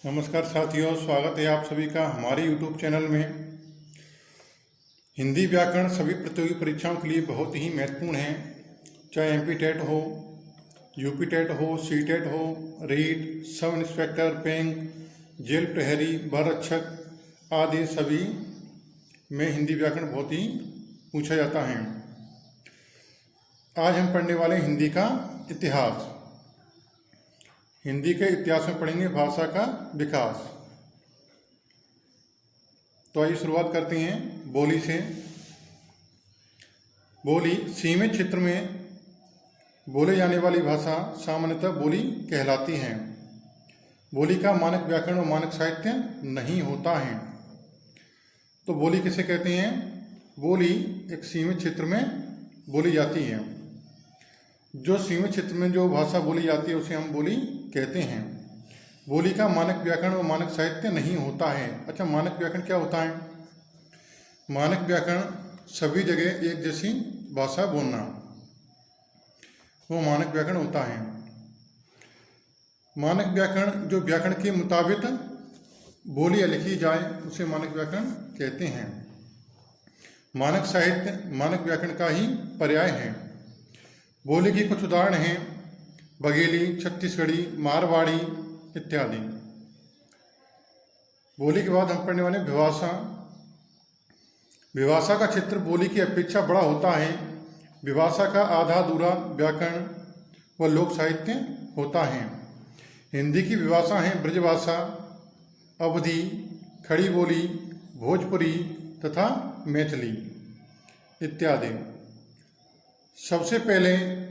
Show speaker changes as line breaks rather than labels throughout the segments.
नमस्कार साथियों, स्वागत है आप सभी का हमारे YouTube चैनल में। हिंदी व्याकरण सभी प्रतियोगी परीक्षाओं के लिए बहुत ही महत्वपूर्ण है, चाहे MP टेट हो, UP टेट हो, C टेट हो, रीट, सब इंस्पेक्टर, पेंग, जेल प्रहरी, बररक्षक आदि सभी में हिंदी व्याकरण बहुत ही पूछा जाता है। आज हम पढ़ने वाले हिंदी का इतिहास। हिंदी के इतिहास में पढ़ेंगे भाषा का विकास। तो आइए शुरुआत करते हैं बोली से। बोली सीमित क्षेत्र में बोले जाने वाली भाषा सामान्यतः बोली कहलाती है। बोली का मानक व्याकरण और मानक साहित्य नहीं होता है। तो बोली किसे कहते हैं? बोली एक सीमित क्षेत्र में बोली जाती है। जो सीमित क्षेत्र में जो भाषा बोली जाती है उसे हम बोली कहते हैं। बोली का मानक व्याकरण और मानक साहित्य नहीं होता है। अच्छा, मानक व्याकरण क्या होता है? मानक व्याकरण सभी जगह एक जैसी भाषा बोलना, वो मानक व्याकरण होता है। मानक व्याकरण जो व्याकरण के मुताबिक बोली लिखी जाए उसे मानक व्याकरण कहते हैं। मानक साहित्य मानक व्याकरण का ही पर्याय है। बोली की कुछ उदाहरण हैं बघेली, छत्तीसगढ़ी, मारवाड़ी इत्यादि। बोली के बाद हम पढ़ने वाले विभाषा। विभाषा का क्षेत्र बोली की अपेक्षा बड़ा होता है। विभाषा का आधा अधूरा व्याकरण व लोक साहित्य होता है। हिंदी की विभाषा हैं ब्रजभाषा, अवधी, खड़ी बोली, भोजपुरी तथा मैथिली इत्यादि। सबसे पहले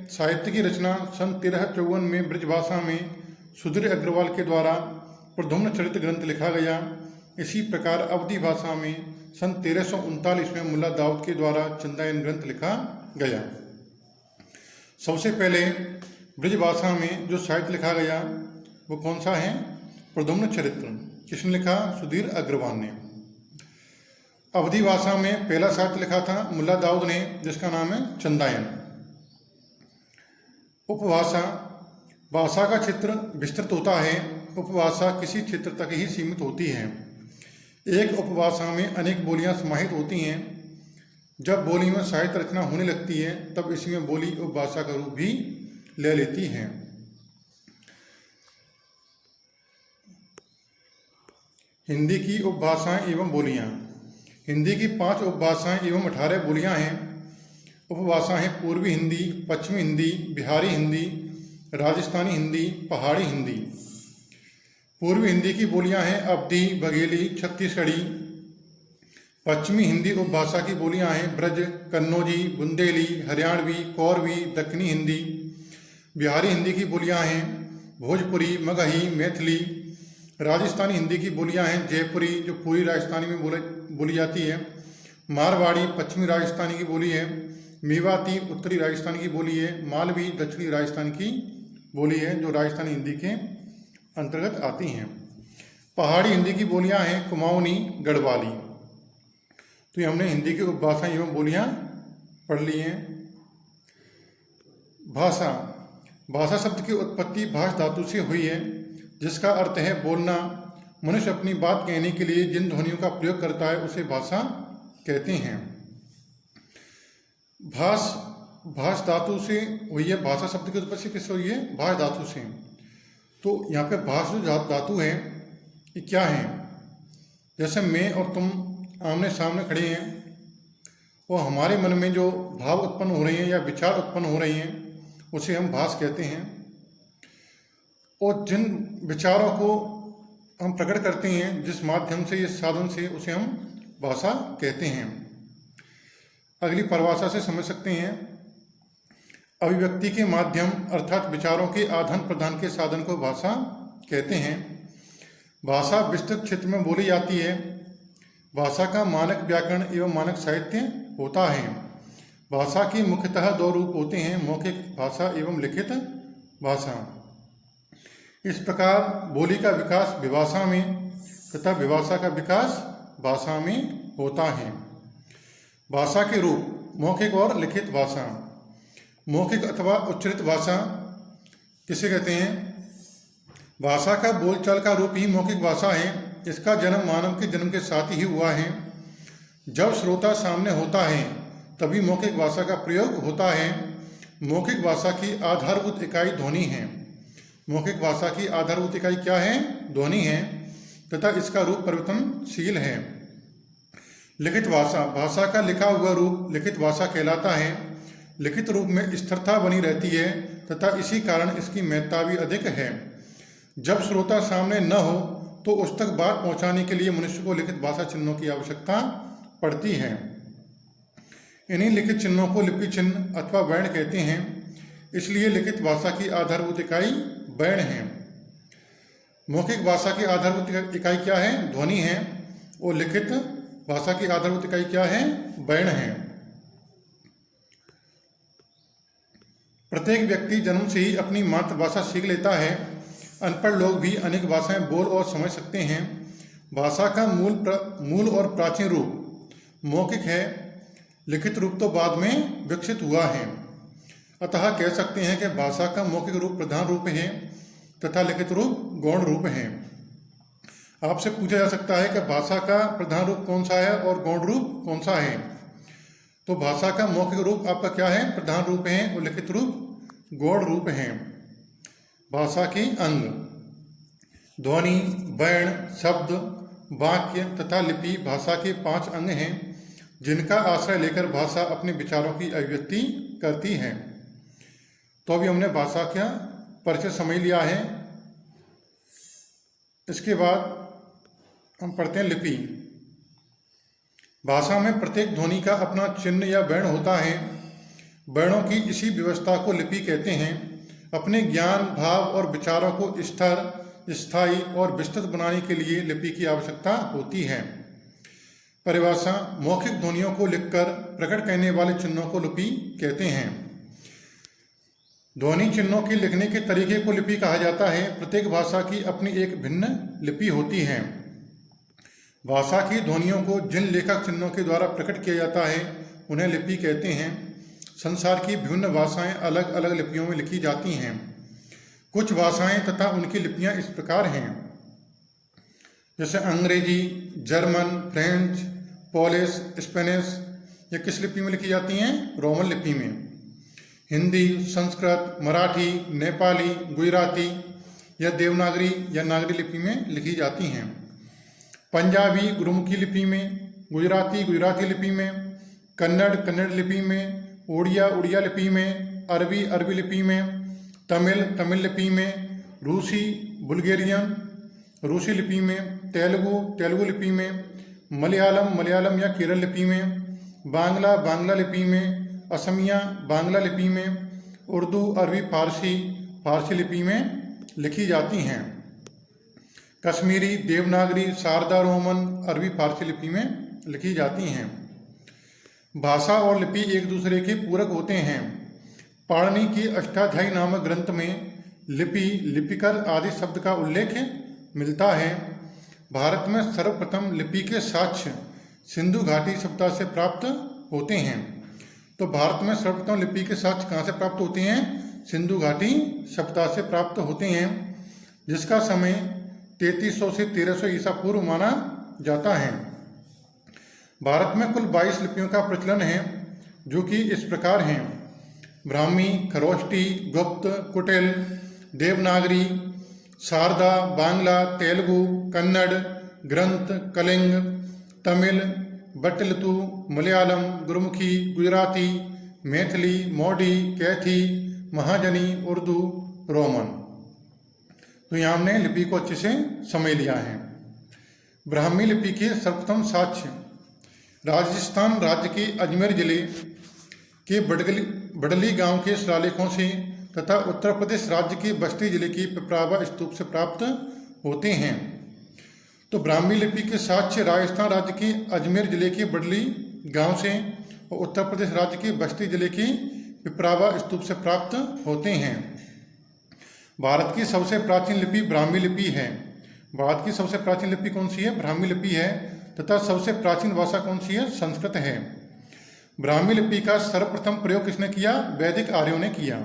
साहित्य की रचना सन 1354 में ब्रजभाषा में सुधीर अग्रवाल के द्वारा प्रद्युम्न चरित ग्रंथ लिखा गया। इसी प्रकार अवधी भाषा में सन 1339 में मुल्ला दाऊद के द्वारा चंदायन ग्रंथ लिखा गया। सबसे पहले ब्रजभाषा में जो साहित्य लिखा गया वो कौन सा है? प्रद्युम्न चरित्र। किसने लिखा? सुधीर अग्रवाल ने। अवधी भाषा में पहला साहित्य लिखा था मुल्ला दाऊद ने, जिसका नाम है चंदायन। उपभाषा भाषा का क्षेत्र विस्तृत होता है। उपभाषा किसी क्षेत्र तक ही सीमित होती है। एक उपभाषा में अनेक बोलियां समाहित होती हैं। जब बोली में साहित्य रचना होने लगती है तब इसमें बोली उपभाषा का रूप भी ले लेती है। हिंदी की उपभाषाएं एवं बोलियां। हिंदी की 5 उपभाषाएं एवं 18 बोलियां हैं। उपभाषा हैं पूर्वी हिंदी, पश्चिमी हिंदी, बिहारी हिंदी, राजस्थानी हिंदी, पहाड़ी हिंदी। पूर्वी हिंदी की बोलियां हैं अवधी, बघेली, छत्तीसगढ़ी। पश्चिमी हिंदी उपभाषा की बोलियां हैं ब्रज, कन्नौजी, बुंदेली, हरियाणवी, कौरवी, दक्षिणी हिंदी। बिहारी हिंदी की बोलियां हैं भोजपुरी, मगही, मैथिली। राजस्थानी हिंदी की बोलियां हैं जयपुरी, जो पूरी राजस्थानी में बोली जाती है। मारवाड़ी पश्चिमी राजस्थानी की बोली है। मेवाती उत्तरी राजस्थान की बोली है। मालवी दक्षिणी राजस्थान की बोली है, जो राजस्थानी हिंदी के अंतर्गत आती हैं। पहाड़ी हिंदी की बोलियां हैं कुमाऊनी, गढ़वाली। तो ये हमने हिंदी की उपभाषा एवं बोलियां पढ़ ली हैं। भाषा। भाषा शब्द की उत्पत्ति भाष धातु से हुई है, जिसका अर्थ है बोलना। मनुष्य अपनी बात कहने के लिए जिन ध्वनियों का प्रयोग करता है उसे भाषा कहते हैं। भाष धातु से हुई है। भाषा शब्द की उत्पत्ति किससे हुई है? भाष धातु से। तो यहाँ पे भाष जो धातु है ये क्या है? जैसे मैं और तुम आमने सामने खड़े हैं, वो हमारे मन में जो भाव उत्पन्न हो रहे हैं या विचार उत्पन्न हो रहे हैं उसे हम भाष कहते हैं। और जिन विचारों को हम प्रकट करते हैं जिस माध्यम से, इस साधन से, उसे हम भाषा कहते हैं। अगली परिभाषा से समझ सकते हैं। अभिव्यक्ति के माध्यम अर्थात विचारों के आदान प्रदान के साधन को भाषा कहते हैं। भाषा विस्तृत क्षेत्र में बोली जाती है। भाषा का मानक व्याकरण एवं मानक साहित्य होता है। भाषा की मुख्यतः 2 रूप होते हैं, मौखिक भाषा एवं लिखित भाषा। इस प्रकार बोली का विकास विभाषा में तथा विभाषा का विकास भाषा में होता है। भाषा के रूप मौखिक और लिखित भाषा। मौखिक अथवा उच्चरित भाषा किसे कहते हैं? भाषा का बोलचाल का रूप ही मौखिक भाषा है। इसका जन्म मानव के जन्म के साथ ही हुआ है। जब श्रोता सामने होता है तभी मौखिक भाषा का प्रयोग होता है। मौखिक भाषा की आधारभूत इकाई ध्वनि है। मौखिक भाषा की आधारभूत इकाई क्या है? ध्वनि है तथा इसका रूप परिवर्तनशील है। लिखित भाषा, भाषा का लिखा हुआ रूप लिखित भाषा कहलाता है। लिखित रूप में स्थिरता बनी रहती है तथा इसी कारण इसकी महत्ता भी अधिक है। जब श्रोता सामने न हो तो उस तक बात पहुंचाने के लिए मनुष्य को लिखित भाषा चिन्हों की आवश्यकता पड़ती है। इन्हीं लिखित चिन्हों को लिपि चिन्ह अथवा वर्ण कहते हैं। इसलिए लिखित भाषा की आधारभूत इकाई वर्ण है। मौखिक भाषा की आधारभूत इकाई क्या है? ध्वनि है। और लिखित भाषा की आधारभूत इकाई क्या है? वर्ण है। प्रत्येक व्यक्ति जन्म से ही अपनी मातृभाषा सीख लेता है। अनपढ़ लोग भी अनेक भाषाएं बोल और समझ सकते हैं। भाषा का मूल और प्राचीन रूप मौखिक है। लिखित रूप तो बाद में विकसित हुआ है। अतः कह सकते हैं कि भाषा का मौखिक रूप प्रधान रूप है तथा लिखित रूप गौण रूप है। आपसे पूछा जा सकता है कि भाषा का प्रधान रूप कौन सा है और गौण रूप कौन सा है? तो भाषा का मौखिक रूप आपका क्या है? प्रधान रूप है और लिखित रूप गौण रूप है। भाषा के अंग ध्वनि, वर्ण, शब्द, वाक्य तथा लिपि भाषा के 5 अंग हैं जिनका आश्रय लेकर भाषा अपने विचारों की अभिव्यक्ति करती है। तो अभी हमने भाषा का परिचय समझ लिया है। इसके बाद हम पढ़ते हैं लिपि। भाषा में प्रत्येक ध्वनि का अपना चिन्ह या वर्ण होता है। वर्णों की इसी व्यवस्था को लिपि कहते हैं। अपने ज्ञान, भाव और विचारों को स्थिर, स्थायी और विस्तृत बनाने के लिए लिपि की आवश्यकता होती है। परिभाषा: मौखिक ध्वनियों को लिखकर प्रकट करने वाले चिन्हों को लिपि कहते हैं। ध्वनि चिन्हों के लिखने के तरीके को लिपि कहा जाता है। प्रत्येक भाषा की अपनी एक भिन्न लिपि होती है। भाषा की ध्वनियों को जिन लेखक चिन्हों के द्वारा प्रकट किया जाता है उन्हें लिपि कहते हैं। संसार की विभिन्न भाषाएं अलग अलग लिपियों में लिखी जाती हैं। कुछ भाषाएं तथा उनकी लिपियां इस प्रकार हैं, जैसे अंग्रेजी, जर्मन, फ्रेंच, पोलिश, स्पेनिश। ये किस लिपि में लिखी जाती हैं? रोमन लिपि में। हिंदी, संस्कृत, मराठी, नेपाली, गुजराती या देवनागरी या नागरी लिपि में लिखी जाती हैं। पंजाबी गुरुमुखी लिपि में, गुजराती गुजराती लिपि में, कन्नड़ कन्नड़ लिपि में, उड़िया उड़िया लिपि में, अरबी अरबी लिपि में, तमिल तमिल लिपि में, रूसी बुल्गेरियन रूसी लिपि में, तेलुगु तेलुगु लिपि में, मलयालम मलयालम या केरल लिपि में, बांग्ला बांग्ला लिपि में, असमिया बांग्ला लिपि में, उर्दू अरबी फारसी फारसी लिपि में लिखी जाती हैं। कश्मीरी, देवनागरी, शारदा रोमन अरबी फारसी लिपि में लिखी जाती हैं। भाषा और लिपि एक दूसरे के पूरक होते हैं। पाणिनि की अष्टाध्यायी नामक ग्रंथ में लिपि, लिपिकर आदि शब्द का उल्लेख मिलता है। भारत में सर्वप्रथम लिपि के साक्ष्य सिंधु घाटी सभ्यता से प्राप्त होते हैं। तो भारत में सर्वप्रथम लिपि के साक्ष्य कहाँ से प्राप्त होते हैं? सिंधु घाटी सभ्यता से प्राप्त होते हैं, जिसका समय 3300 से 1300 ईसा पूर्व माना जाता है। भारत में कुल 22 लिपियों का प्रचलन है, जो कि इस प्रकार हैं: ब्राह्मी, खरोष्टी, गुप्त, कुटिल, देवनागरी, शारदा, बांग्ला, तेलुगु, कन्नड़, ग्रंथ, कलिंग, तमिल, बटलितु, मलयालम, गुरुमुखी, गुजराती, मैथिली, मोडी, कैथी, महाजनी, उर्दू, रोमन। तो यहाँ हमने लिपि को अच्छे से समझ लिया है। ब्राह्मी लिपि के सर्वप्रथम साक्ष्य राजस्थान राज्य के अजमेर जिले के बडली गांव के शिलालेखों से तथा उत्तर प्रदेश राज्य के बस्ती जिले की पिपरावा स्तूप से प्राप्त होते हैं। तो ब्राह्मी लिपि के साक्ष्य राजस्थान राज्य के अजमेर जिले के बडली गांव से और उत्तर प्रदेश राज्य के बस्ती जिले की पिपरावा स्तूप से प्राप्त होते हैं। भारत की सबसे प्राचीन लिपि ब्राह्मी लिपि है। भारत की सबसे प्राचीन लिपि कौन सी है? ब्राह्मी लिपि है। तथा सबसे प्राचीन भाषा कौन सी है? संस्कृत है। ब्राह्मी लिपि का सर्वप्रथम प्रयोग किसने किया? वैदिक आर्यों ने किया।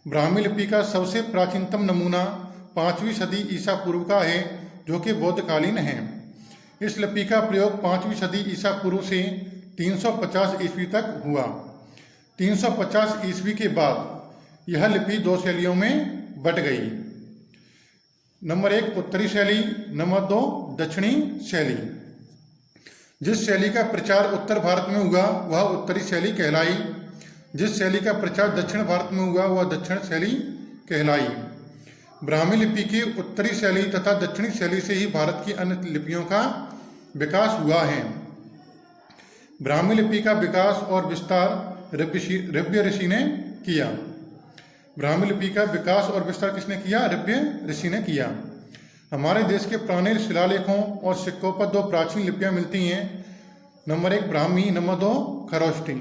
ब्राह्मी लिपि का सबसे प्राचीनतम नमूना 5वीं सदी ईसा पूर्व का है, जो कि बौद्धकालीन है। इस लिपि का प्रयोग 5वीं सदी ईसा पूर्व से 350 ईस्वी तक हुआ। 350 ईस्वी के बाद यह लिपि 2 शैलियों में बट गई। नंबर 1 उत्तरी शैली, नंबर 2 दक्षिणी शैली। जिस शैली का प्रचार उत्तर भारत में हुआ वह उत्तरी शैली कहलाई। जिस शैली का प्रचार दक्षिण भारत में हुआ वह दक्षिण शैली कहलाई। ब्राह्मी लिपि की उत्तरी शैली तथा दक्षिणी शैली से ही भारत की अन्य लिपियों का विकास हुआ है। ब्राह्मी लिपि का विकास और विस्तार रव्य ऋषि ने किया। ब्राह्मी लिपि का विकास और विस्तार किसने किया? रव्य ऋषि ने किया। हमारे देश के पुराने शिलालेखों और सिक्कों पर 2 प्राचीन लिपियां मिलती हैं। Number 1 Brahmi, number 2 Kharoshthi.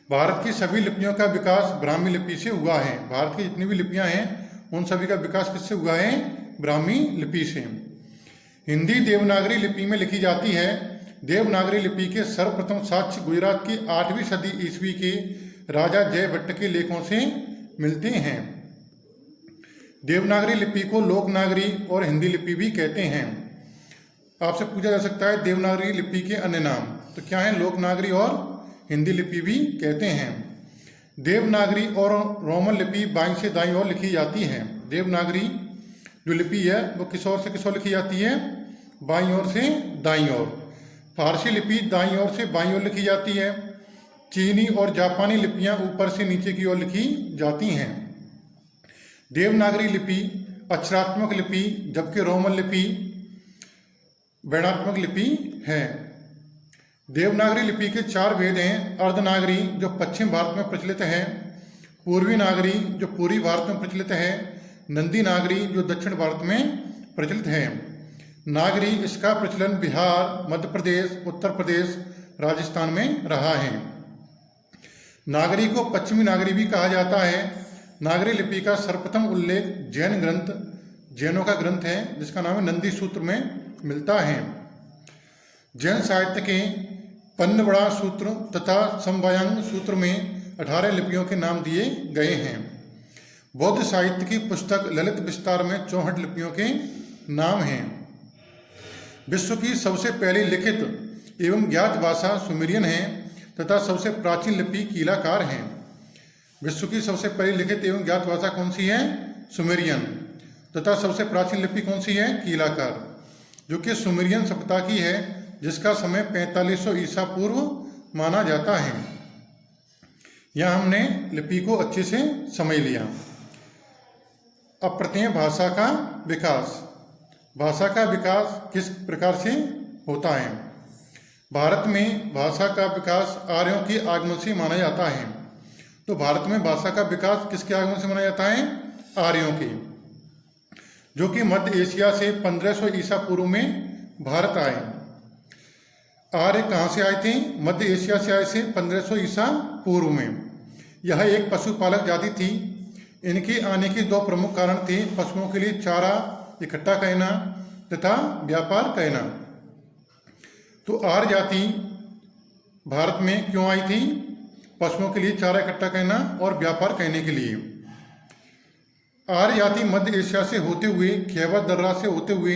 भारत की सभी लिपियों का विकास ब्राह्मी लिपि से हुआ है। भारत की जितनी भी लिपियां हैं उन सभी का विकास किससे हुआ है? ब्राह्मी लिपि से। हिंदी देवनागरी लिपि में लिखी जाती है। देवनागरी लिपि के सर्वप्रथम साक्ष्य गुजरात की 8वीं सदी ईस्वी के राजा जयभट्ट के लेखों से मिलते हैं। देवनागरी लिपि को लोकनागरी और हिंदी लिपि भी कहते हैं। आपसे पूछा जा सकता है देवनागरी लिपि के अन्य नाम, तो क्या है? लोकनागरी और हिंदी लिपि भी कहते हैं। देवनागरी और रोमन लिपि बाईं से दाईं ओर लिखी जाती है। देवनागरी जो लिपि है वो किस ओर से किस ओर लिखी जाती है? बाईं ओर से दाईं ओर। फारसी लिपि दाईं ओर से बाईं ओर लिखी जाती है। चीनी और जापानी लिपियां ऊपर से नीचे की ओर लिखी जाती हैं। देवनागरी लिपि अक्षरात्मक लिपि, जबकि रोमन लिपि वर्णात्मक लिपि है। देवनागरी लिपि के 4 भेद हैं। अर्धनागरी जो पश्चिम भारत में प्रचलित है, पूर्वी नागरी जो पूर्वी भारत में प्रचलित है, नंदी नागरी जो दक्षिण भारत में प्रचलित है। नागरी इसका प्रचलन बिहार, मध्य प्रदेश, उत्तर प्रदेश, राजस्थान में रहा है। नागरी को पश्चिमी नागरी भी कहा जाता है। नागरी लिपि का सर्वप्रथम उल्लेख जैन ग्रंथ, जैनों का ग्रंथ है जिसका नाम है नंदी सूत्र में मिलता है। जैन साहित्य के पन्नवड़ा सूत्र तथा समवायांग सूत्र में 18 लिपियों के नाम दिए गए हैं। बौद्ध साहित्य की पुस्तक ललित विस्तार में 64 लिपियों के नाम हैं। विश्व की सबसे पहली लिखित एवं ज्ञात भाषा सुमेरियन है तथा सबसे प्राचीन लिपि कीलाकार है। विश्व की सबसे पहली लिखित एवं ज्ञात भाषा कौन सी है? सुमेरियन। तथा सबसे प्राचीन लिपि कौन सी है? कीलाकार, जो कि सुमेरियन सभ्यता की है, जिसका समय 4500 ईसा पूर्व माना जाता है। यह हमने लिपि को अच्छे से समझ लिया। अब प्रत्यय भाषा का विकास। भाषा का विकास किस प्रकार से होता है? भारत में भाषा का विकास आर्यों के आगमन से माना जाता है। तो भारत में भाषा का विकास किसके आगमन से माना जाता है? आर्यों के, जो कि मध्य एशिया से 1500 ईसा पूर्व में भारत आए। आर्य कहाँ से आए थे? मध्य एशिया से आए थे 1500 ईसा पूर्व में। यह एक पशुपालक जाति थी। इनके आने के 2 प्रमुख कारण थे: पशुओं के लिए चारा इकट्ठा करना तथा व्यापार करना। तो आर्य जाति भारत में क्यों आई थी? पशुओं के लिए चारा इकट्ठा करना और व्यापार करने के लिए। आर्य जाति मध्य एशिया से होते हुए खैबर दर्रा से होते हुए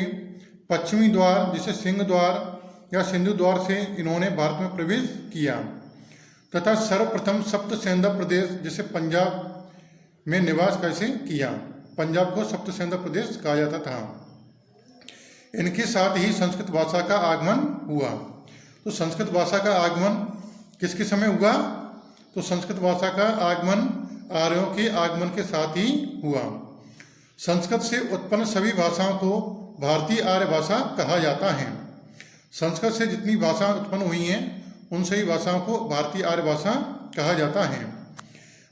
पश्चिमी द्वार जिसे सिंह द्वार या सिंधु द्वार से इन्होंने भारत में प्रवेश किया तथा सर्वप्रथम सप्त सेंधा प्रदेश जिसे पंजाब में निवास कैसे किया। पंजाब को सप्त सेंधा प्रदेश कहा जाता था। इनके साथ ही संस्कृत भाषा का आगमन हुआ। तो संस्कृत भाषा का आगमन किसके समय हुआ? तो संस्कृत भाषा का आगमन आर्यों के आगमन के साथ ही हुआ। संस्कृत से उत्पन्न सभी भाषाओं को भारतीय आर्य भाषा कहा जाता है। संस्कृत से जितनी भाषाएं उत्पन्न हुई हैं उन सभी भाषाओं को भारतीय आर्य भाषा कहा जाता है।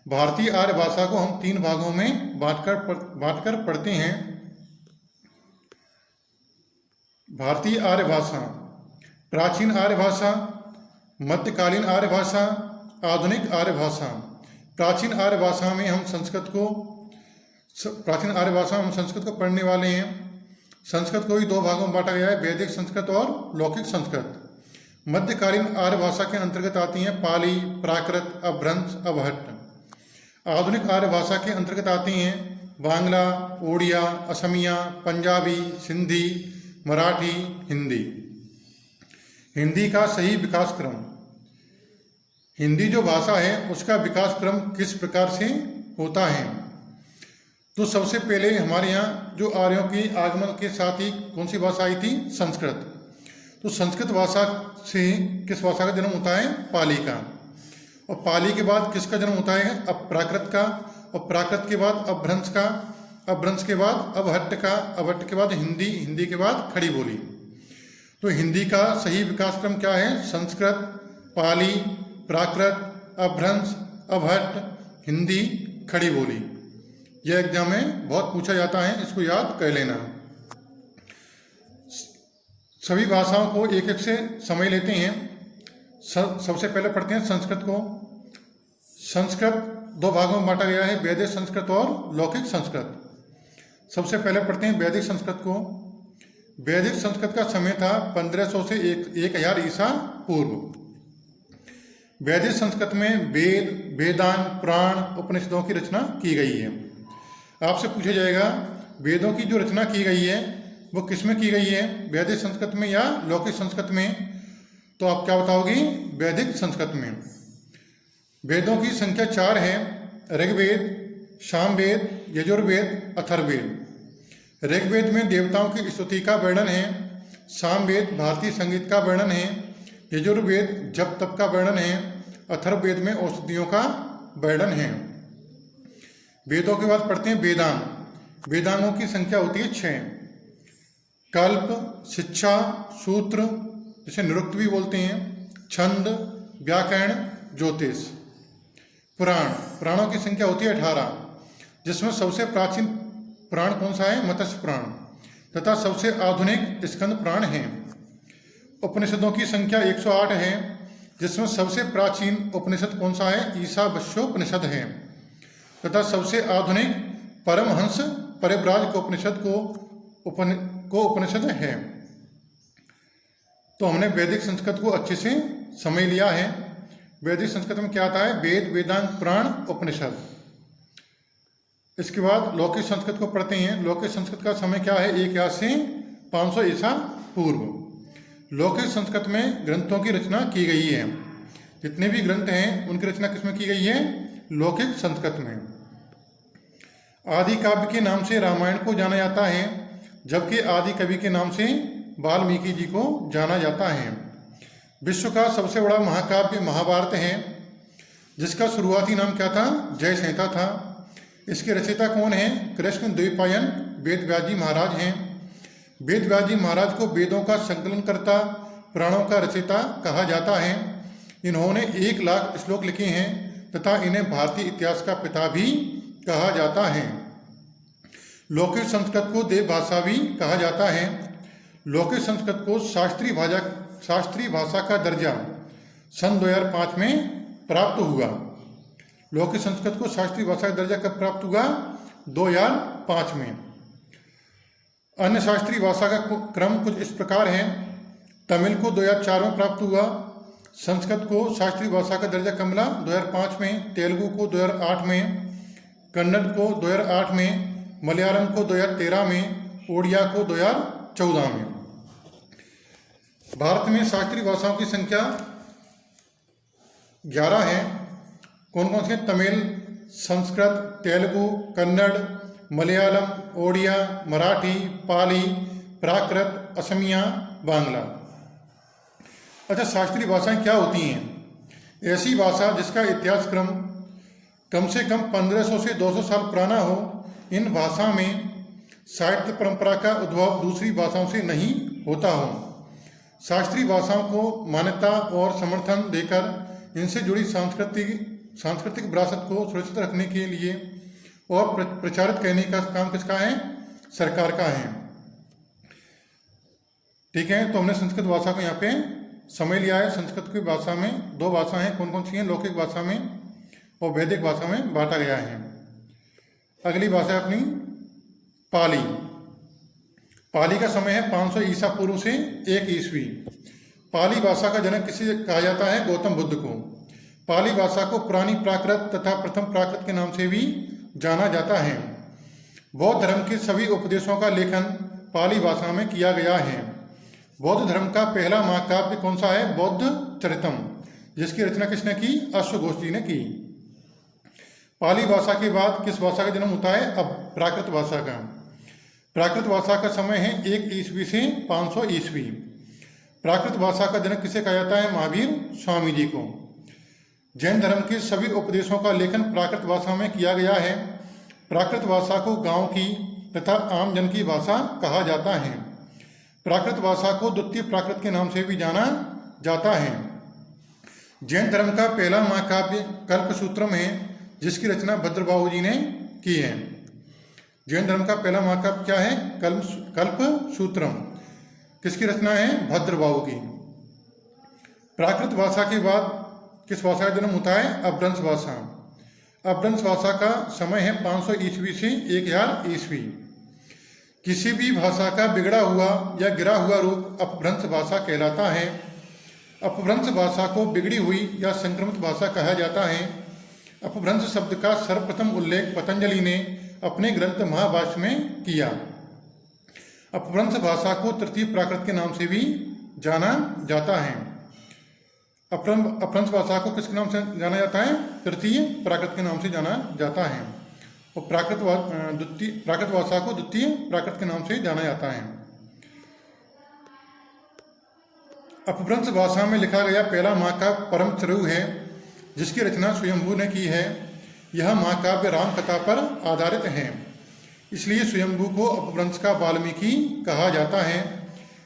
भारतीय आर्य भाषा को हम 3 भागों में बांटकर पढ़ते हैं। भारतीय आर्य भाषा, प्राचीन आर्य भाषा, मध्यकालीन आर्य भाषा, आधुनिक आर्य भाषा। प्राचीन आर्य भाषा में हम संस्कृत को पढ़ने वाले हैं। संस्कृत को भी 2 भागों में बांटा गया है, वैदिक संस्कृत और लौकिक संस्कृत। मध्यकालीन आर्य भाषा के अंतर्गत आती हैं पाली, प्राकृत, अपभ्रंश, अपभट्ट। आधुनिक आर्य भाषा के अंतर्गत आती हैं बांग्ला, ओडिया, असमिया, पंजाबी, सिंधी, मराठी, हिंदी। हिंदी का सही विकास क्रम। हिंदी जो भाषा है उसका विकास क्रम किस प्रकार से होता है? तो सबसे पहले हमारे यहाँ जो आर्यों के आगमन के साथ ही कौन सी भाषा आई थी? संस्कृत। तो संस्कृत भाषा से किस भाषा का जन्म होता है? पाली का। और पाली के बाद किसका जन्म होता है? अब प्राकृत का। और प्राकृत के बाद अपभ्रंश का। अपभ्रंश के बाद अवहट्ट का। अवहट्ट के बाद हिंदी। हिंदी के बाद खड़ी बोली। तो हिंदी का सही विकास क्रम क्या है? संस्कृत, पाली, प्राकृत, अपभ्रंश, अवहट्ट, हिंदी, खड़ी बोली। यह एग्जाम में बहुत पूछा जाता है, इसको याद कर लेना। सभी भाषाओं को एक एक से समझ लेते हैं। सबसे पहले पढ़ते हैं संस्कृत को। संस्कृत दो भागों में बांटा गया है, वैदिक संस्कृत और लौकिक संस्कृत। सबसे पहले पढ़ते हैं वैदिक संस्कृत को। वैदिक संस्कृत का समय था 1500 से 1000 ईसा पूर्व। वैदिक संस्कृत में वेद, वेदांग, पुराण, उपनिषदों की रचना की गई है। आपसे पूछा जाएगा वेदों की जो रचना की गई है वो किसमें की गई है? वैदिक संस्कृत में या लौकिक संस्कृत में? तो आप क्या बताओगी? वैदिक संस्कृत में। वेदों की संख्या 4 है। ऋग्वेद, सामवेद, यजुर्वेद, अथर्ववेद। ऋग्वेद में देवताओं की स्तुति का वर्णन है। सामवेद भारतीय संगीत का वर्णन है। यजुर्वेद जप तप का वर्णन है। अथर्ववेद में औषधियों का वर्णन है। वेदों के बाद पढ़ते हैं वेदांग। वेदांगों की संख्या होती है 6। कल्प, शिक्षा, सूत्र जिसे निरुक्त भी बोलते हैं, छंद, व्याकरण, ज्योतिष। पुराण, पुराणों की संख्या होती है 18, जिसमें सबसे प्राचीन पुराण कौन सा है? मत्स्य पुराण। तथा सबसे आधुनिक स्कंद पुराण है। उपनिषदों की संख्या 108 है, जिसमें सबसे प्राचीन उपनिषद कौन सा है? ईशावास्योपनिषद है। तथा सबसे आधुनिक परमहंस परिव्राजक उपनिषद को उपनिषद है। तो हमने वैदिक संस्कृत को अच्छे से समझ लिया है। वैदिक संस्कृत में क्या आता है? वेद, वेदांग, पुराण, उपनिषद। इसके बाद लौकिक संस्कृत को पढ़ते हैं। लौकिक संस्कृत का समय क्या है? 1000 से 500 ईसा पूर्व। लौकिक संस्कृत में ग्रंथों की रचना की गई है। जितने भी ग्रंथ हैं उनकी रचना किसमें की गई है? लौकिक संस्कृत में। आदि काव्य के नाम से रामायण को जाना जाता है, जबकि आदि कवि के नाम से वाल्मीकि जी को जाना जाता है। विश्व का सबसे बड़ा महाकाव्य महाभारत है, जिसका शुरुआती नाम क्या था? जय संहिता था। इसके रचयिता कौन है? कृष्ण द्वैपायन वेदव्यास जी महाराज हैं। वेदव्यास जी महाराज को वेदों का संकलनकर्ता, पुराणों का रचयिता कहा जाता है। इन्होंने 1 लाख श्लोक लिखे हैं तथा इन्हें भारतीय इतिहास का पिता भी कहा जाता है। लौकिक संस्कृत को देव भाषा भी कहा जाता है। लौकिक संस्कृत को शास्त्रीय भाषा का दर्जा सन 2005 में प्राप्त हुआ। लौकिक संस्कृत को शास्त्रीय भाषा का दर्जा कब प्राप्त हुआ? 2005 में। अन्य शास्त्रीय भाषा का क्रम कुछ इस प्रकार है। तमिल को 2004 में प्राप्त हुआ। संस्कृत को शास्त्रीय भाषा का दर्जा कब मिला? 2005 में। तेलुगु को 2008 में। कन्नड़ को 2008 में। मलयालम को 2013 में। ओडिया को 2014 में। भारत में शास्त्रीय भाषाओं की संख्या 11 है। कौन कौन से? तमिल, संस्कृत, तेलुगु, कन्नड़, मलयालम, ओडिया, मराठी, पाली, प्राकृत, असमिया, बांग्ला। अच्छा, शास्त्रीय भाषाएं क्या होती हैं? ऐसी भाषा जिसका इतिहास क्रम कम से कम 1500 से 200 साल पुराना हो। इन भाषा में साहित्य परंपरा का उद्भव दूसरी भाषाओं से नहीं होता हो। शास्त्रीय भाषाओं को मान्यता और समर्थन देकर इनसे जुड़ी सांस्कृतिक विरासत को सुरक्षित रखने के लिए और प्रचारित करने का काम किसका है? सरकार का है। ठीक है, तो हमने संस्कृत भाषा को यहाँ पे समझ लिया है। संस्कृत की भाषा में 2 भाषा हैं। कौन कौन सी हैं? लौकिक भाषा में और वैदिक भाषा में बांटा गया है। अगली भाषा है अपनी पाली। पाली का समय है 500 ईसा पूर्व से 1 ईस्वी। पाली भाषा का जनक किसे कहा जाता है? गौतम बुद्ध को। पाली भाषा को पुरानी प्राकृत तथा प्रथम प्राकृत के नाम से भी जाना जाता है। बौद्ध धर्म के सभी उपदेशों का लेखन पाली भाषा में किया गया है। बौद्ध धर्म का पहला महाकाव्य कौन सा है? बौद्ध चरितम, जिसकी रचना किसने की? अश्वघोष जी ने की। पाली भाषा के बाद किस भाषा का जन्म होता है? अब प्राकृत भाषा का। प्राकृत भाषा का समय है 1 ईस्वी से 500 ईस्वी। प्राकृत भाषा का जनक किसे कहा जाता है? महावीर स्वामी जी को। जैन धर्म के सभी उपदेशों का लेखन प्राकृत भाषा में किया गया है। प्राकृत भाषा को गांव की तथा आम जन की भाषा कहा जाता है। प्राकृत भाषा को द्वितीय प्राकृत के नाम से भी जाना जाता है। जैन धर्म का पहला महाकाव्य कल्पसूत्रम है, जिसकी रचना भद्रबाहु जी ने की है। जैन धर्म का पहला महाकाव्य क्या है? कल्पसूत्रम। किसकी रचना है? भद्रबाहु की। प्राकृत भाषा के बाद किस भाषा का जन्म होता है? अपभ्रंश भाषा। अपभ्रंश भाषा का समय है 500 ईस्वी से 1000 ईस्वी। किसी भी भाषा का बिगड़ा हुआ या गिरा हुआ रूप अपभ्रंश भाषा कहलाता है। अपभ्रंश भाषा को बिगड़ी हुई या संक्रमित भाषा कहा जाता है। अपभ्रंश शब्द का सर्वप्रथम उल्लेख पतंजलि ने अपने ग्रंथ महाभाष्य में किया। अपभ्रंश भाषा को तृतीय प्राकृत के नाम से भी जाना जाता है। अपभ्रंश भाषा को किसके नाम से जाना जाता है? तृतीय प्राकृत के नाम से जाना जाता है। और प्राकृत भाषा को द्वितीय प्राकृत के नाम से जाना जाता है। अपभ्रंश भाषा में लिखा गया पहला महाकाव्य परम चरु है, जिसकी रचना स्वयंभू ने की है। यह महाकाव्य राम कथा पर आधारित है, इसलिए स्वयंभू को अपभ्रंश का वाल्मीकि कहा जाता है।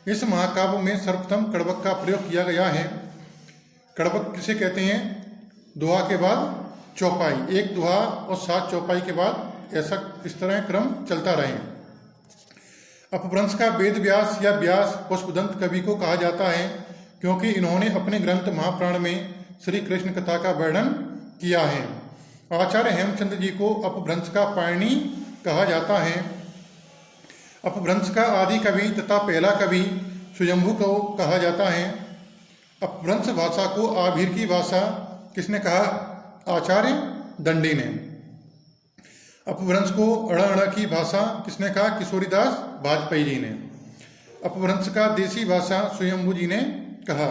इस महाकाव्य में सर्वप्रथम कड़वक का प्रयोग किया गया है। कड़वक किसे कहते हैं? दोहा के बाद चौपाई। एक दोहा और 7 चौपाई के बाद ऐसा इस तरह क्रम चलता रहे। अपभ्रंश का वेद व्यास या व्यास पुष्पदंत कवि को कहा जाता है, क्योंकि इन्होंने अपने ग्रंथ महाप्राण में श्री कृष्ण कथा का वर्णन किया है। आचार्य हेमचंद्र जी को अपभ्रंश का पाणिनि कहा जाता है। अपभ्रंश का आदि कवि तथा पहला कवि स्वयंभू को कहा जाता है। अपभ्रंश भाषा को आभीर की भाषा किसने कहा? आचार्य दंडी ने। अपभ्रंश को अड़ा की भाषा किसने कहा? किशोरीदास वाजपेयी जी ने। अपभ्रंश का देसी भाषा स्वयंभू जी ने कहा।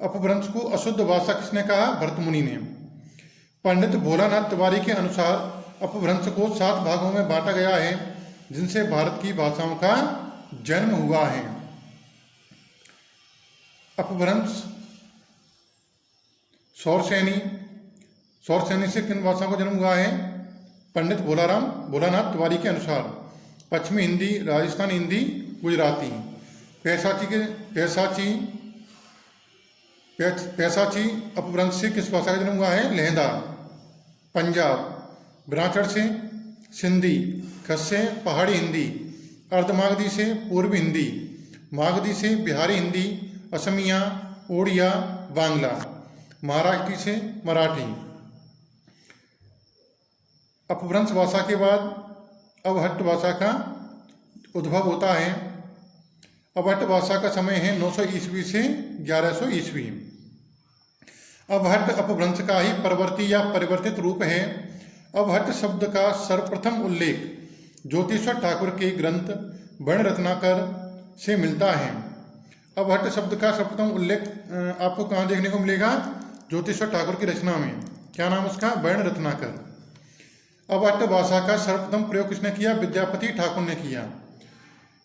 अपभ्रंश को अशुद्ध भाषा किसने कहा? भरत मुनि ने। पंडित भोलानाथ तिवारी के अनुसार अपभ्रंश को 7 भागों में बांटा गया है, जिनसे भारत की भाषाओं का जन्म हुआ है। अपभ्रंश सौरसेनी से किन भाषाओं का जन्म हुआ है? पंडित भोलानाथ तिवारी के अनुसार पश्चिमी हिंदी, राजस्थानी हिंदी, गुजराती। पैसाची अपभ्रंश से किस भाषा का जन्म हुआ है? लहंदा। पंजाब। ब्राह्मण से सिंधी। खस से पहाड़ी हिंदी। अर्धमागधी से पूर्वी हिंदी। मागधी से बिहारी हिंदी। असमिया, ओडिया, बांग्ला। महाराष्ट्री से मराठी। अपभ्रंश भाषा के बाद अवहट्ट भाषा का उद्भव होता है। अवहट्ट भाषा का समय है 900 ईस्वी से 1100 ईस्वी। अवहट्ट अपभ्रंश का ही परवर्ती या परिवर्तित रूप है। अवहट्ट शब्द का सर्वप्रथम उल्लेख ज्योतिषवर ठाकुर के ग्रंथ वर्ण रत्नाकर से मिलता है। अवहट्ट शब्द का सर्वप्रथम उल्लेख आपको कहाँ देखने को मिलेगा? ज्योतिषवर ठाकुर की रचना में। क्या नाम उसका? वर्ण रत्नाकर। अवहट्ट भाषा का सर्वप्रथम प्रयोग किसने किया? विद्यापति ठाकुर ने किया।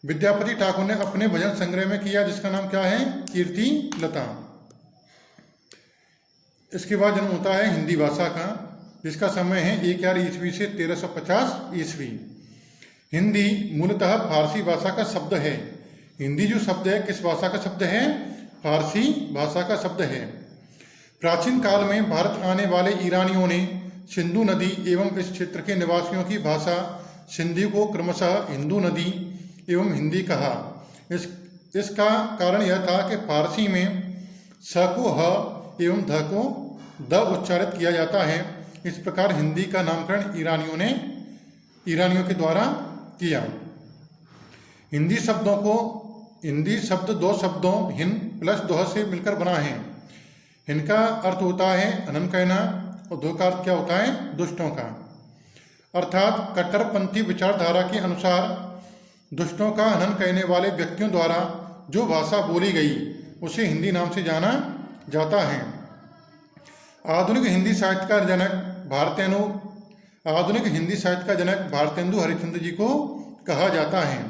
विद्यापति ठाकुर ने अपने भजन संग्रह में किया, जिसका नाम क्या है? कीर्ति लता। इसके बाद जन्म होता है हिंदी भाषा का, जिसका समय है 1000 ईस्वी से 1350 ईस्वी। हिंदी मूलतः फारसी भाषा का शब्द है। हिंदी जो शब्द है किस भाषा का शब्द है? फारसी भाषा का शब्द है। प्राचीन काल में भारत आने वाले ईरानियों ने सिंधु नदी एवं इस क्षेत्र के निवासियों की भाषा सिंधी को क्रमशः हिंदू नदी एवं हिंदी कहा। इसका कारण यह था कि फारसी में स को ह एवं ध को द उच्चारित किया जाता है। इस प्रकार हिंदी का नामकरण ईरानियों के द्वारा किया। हिंदी शब्द 2 शब्दों हिन प्लस दोह से मिलकर बना है। हिन का अर्थ होता है अनन कहना और दो का अर्थ क्या होता है? दुष्टों का। अर्थात कट्टरपंथी विचारधारा के अनुसार दुष्टों का हनन करने वाले व्यक्तियों द्वारा जो भाषा बोली गई उसे हिंदी नाम से जाना जाता है। आधुनिक हिंदी साहित्य का जनक भारतेंदु हरिश्चंद्र जी को कहा जाता है।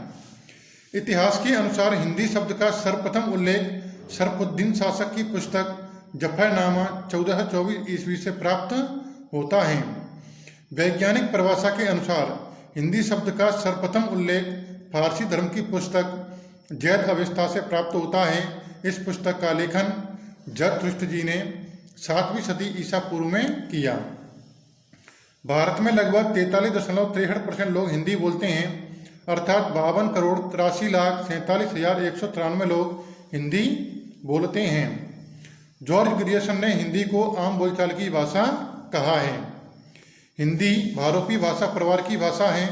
इतिहास के अनुसार हिंदी शब्द का सर्वप्रथम उल्लेख शरफुद्दीन शासक की पुस्तक जफरनामा 1424 ईस्वी से प्राप्त होता है। वैज्ञानिक परिभाषा के अनुसार हिंदी शब्द का सर्वप्रथम उल्लेख फारसी धर्म की पुस्तक जैद अवस्था से प्राप्त होता है। इस पुस्तक का लेखन जरथुस्त्र जी ने 7वीं सदी ईसा पूर्व में किया। भारत में लगभग 43.63% लोग हिंदी बोलते हैं, अर्थात 52,83,47,193 लोग हिंदी बोलते हैं। जॉर्ज ग्रियर्सन ने हिंदी को आम बोलचाल की भाषा कहा है। हिंदी भारोपी भाषा परिवार की भाषा है।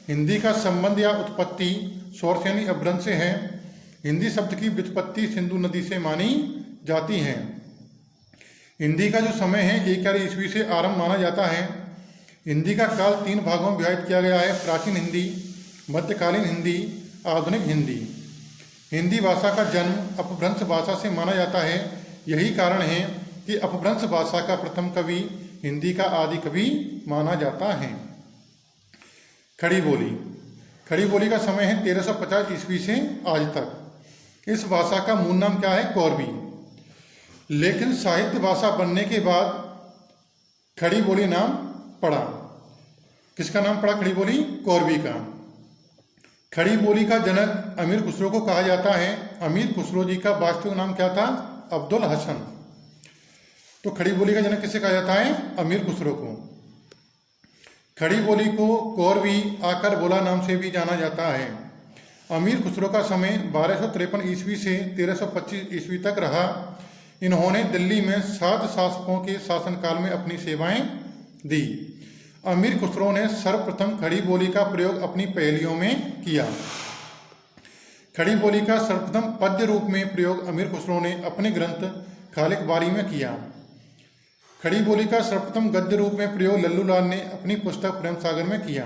हिंदी का संबंध या उत्पत्ति सौरसेनी अपभ्रंश से है। हिंदी शब्द की व्युत्पत्ति सिंधु नदी से मानी जाती है। हिंदी का जो समय है 1000 ईस्वी से आरंभ माना जाता है। हिंदी का काल 3 भागों में विभाजित किया गया है: प्राचीन हिंदी, मध्यकालीन हिंदी, आधुनिक हिंदी। हिंदी भाषा का जन्म अपभ्रंश भाषा से माना जाता है। यही कारण है कि अपभ्रंश भाषा का प्रथम कवि हिंदी का आदि कवि माना जाता है। खड़ी बोली का समय है 1350 ईस्वी से आज तक। इस भाषा का मूल नाम क्या है? कौरवी। लेकिन साहित्य भाषा बनने के बाद खड़ी बोली नाम पड़ा। किसका नाम पड़ा? खड़ी बोली, कौरवी का। खड़ी बोली का जनक अमीर खुसरो को कहा जाता है। अमीर खुसरो जी का वास्तविक नाम क्या था? अब्दुल हसन। तो खड़ी बोली का जनक किसे कहा जाता है? अमीर खुसरो को। खड़ी बोली को कौरवी आकर बोला नाम से भी जाना जाता है। अमीर खुसरो का समय 1253 ईस्वी से 1325 ईस्वी तक रहा। इन्होंने दिल्ली में 7 शासकों के शासनकाल में अपनी सेवाएं दी। अमीर खुसरो ने सर्वप्रथम खड़ी बोली का प्रयोग अपनी पहेलियों में किया। खड़ी बोली का सर्वप्रथम पद्य रूप में प्रयोग अमीर खुसरो ने अपने ग्रंथ खालिक बारी में किया। खड़ी बोली का सर्वप्रथम गद्य रूप में प्रयोग लल्लू लाल ने अपनी पुस्तक प्रेम सागर में किया।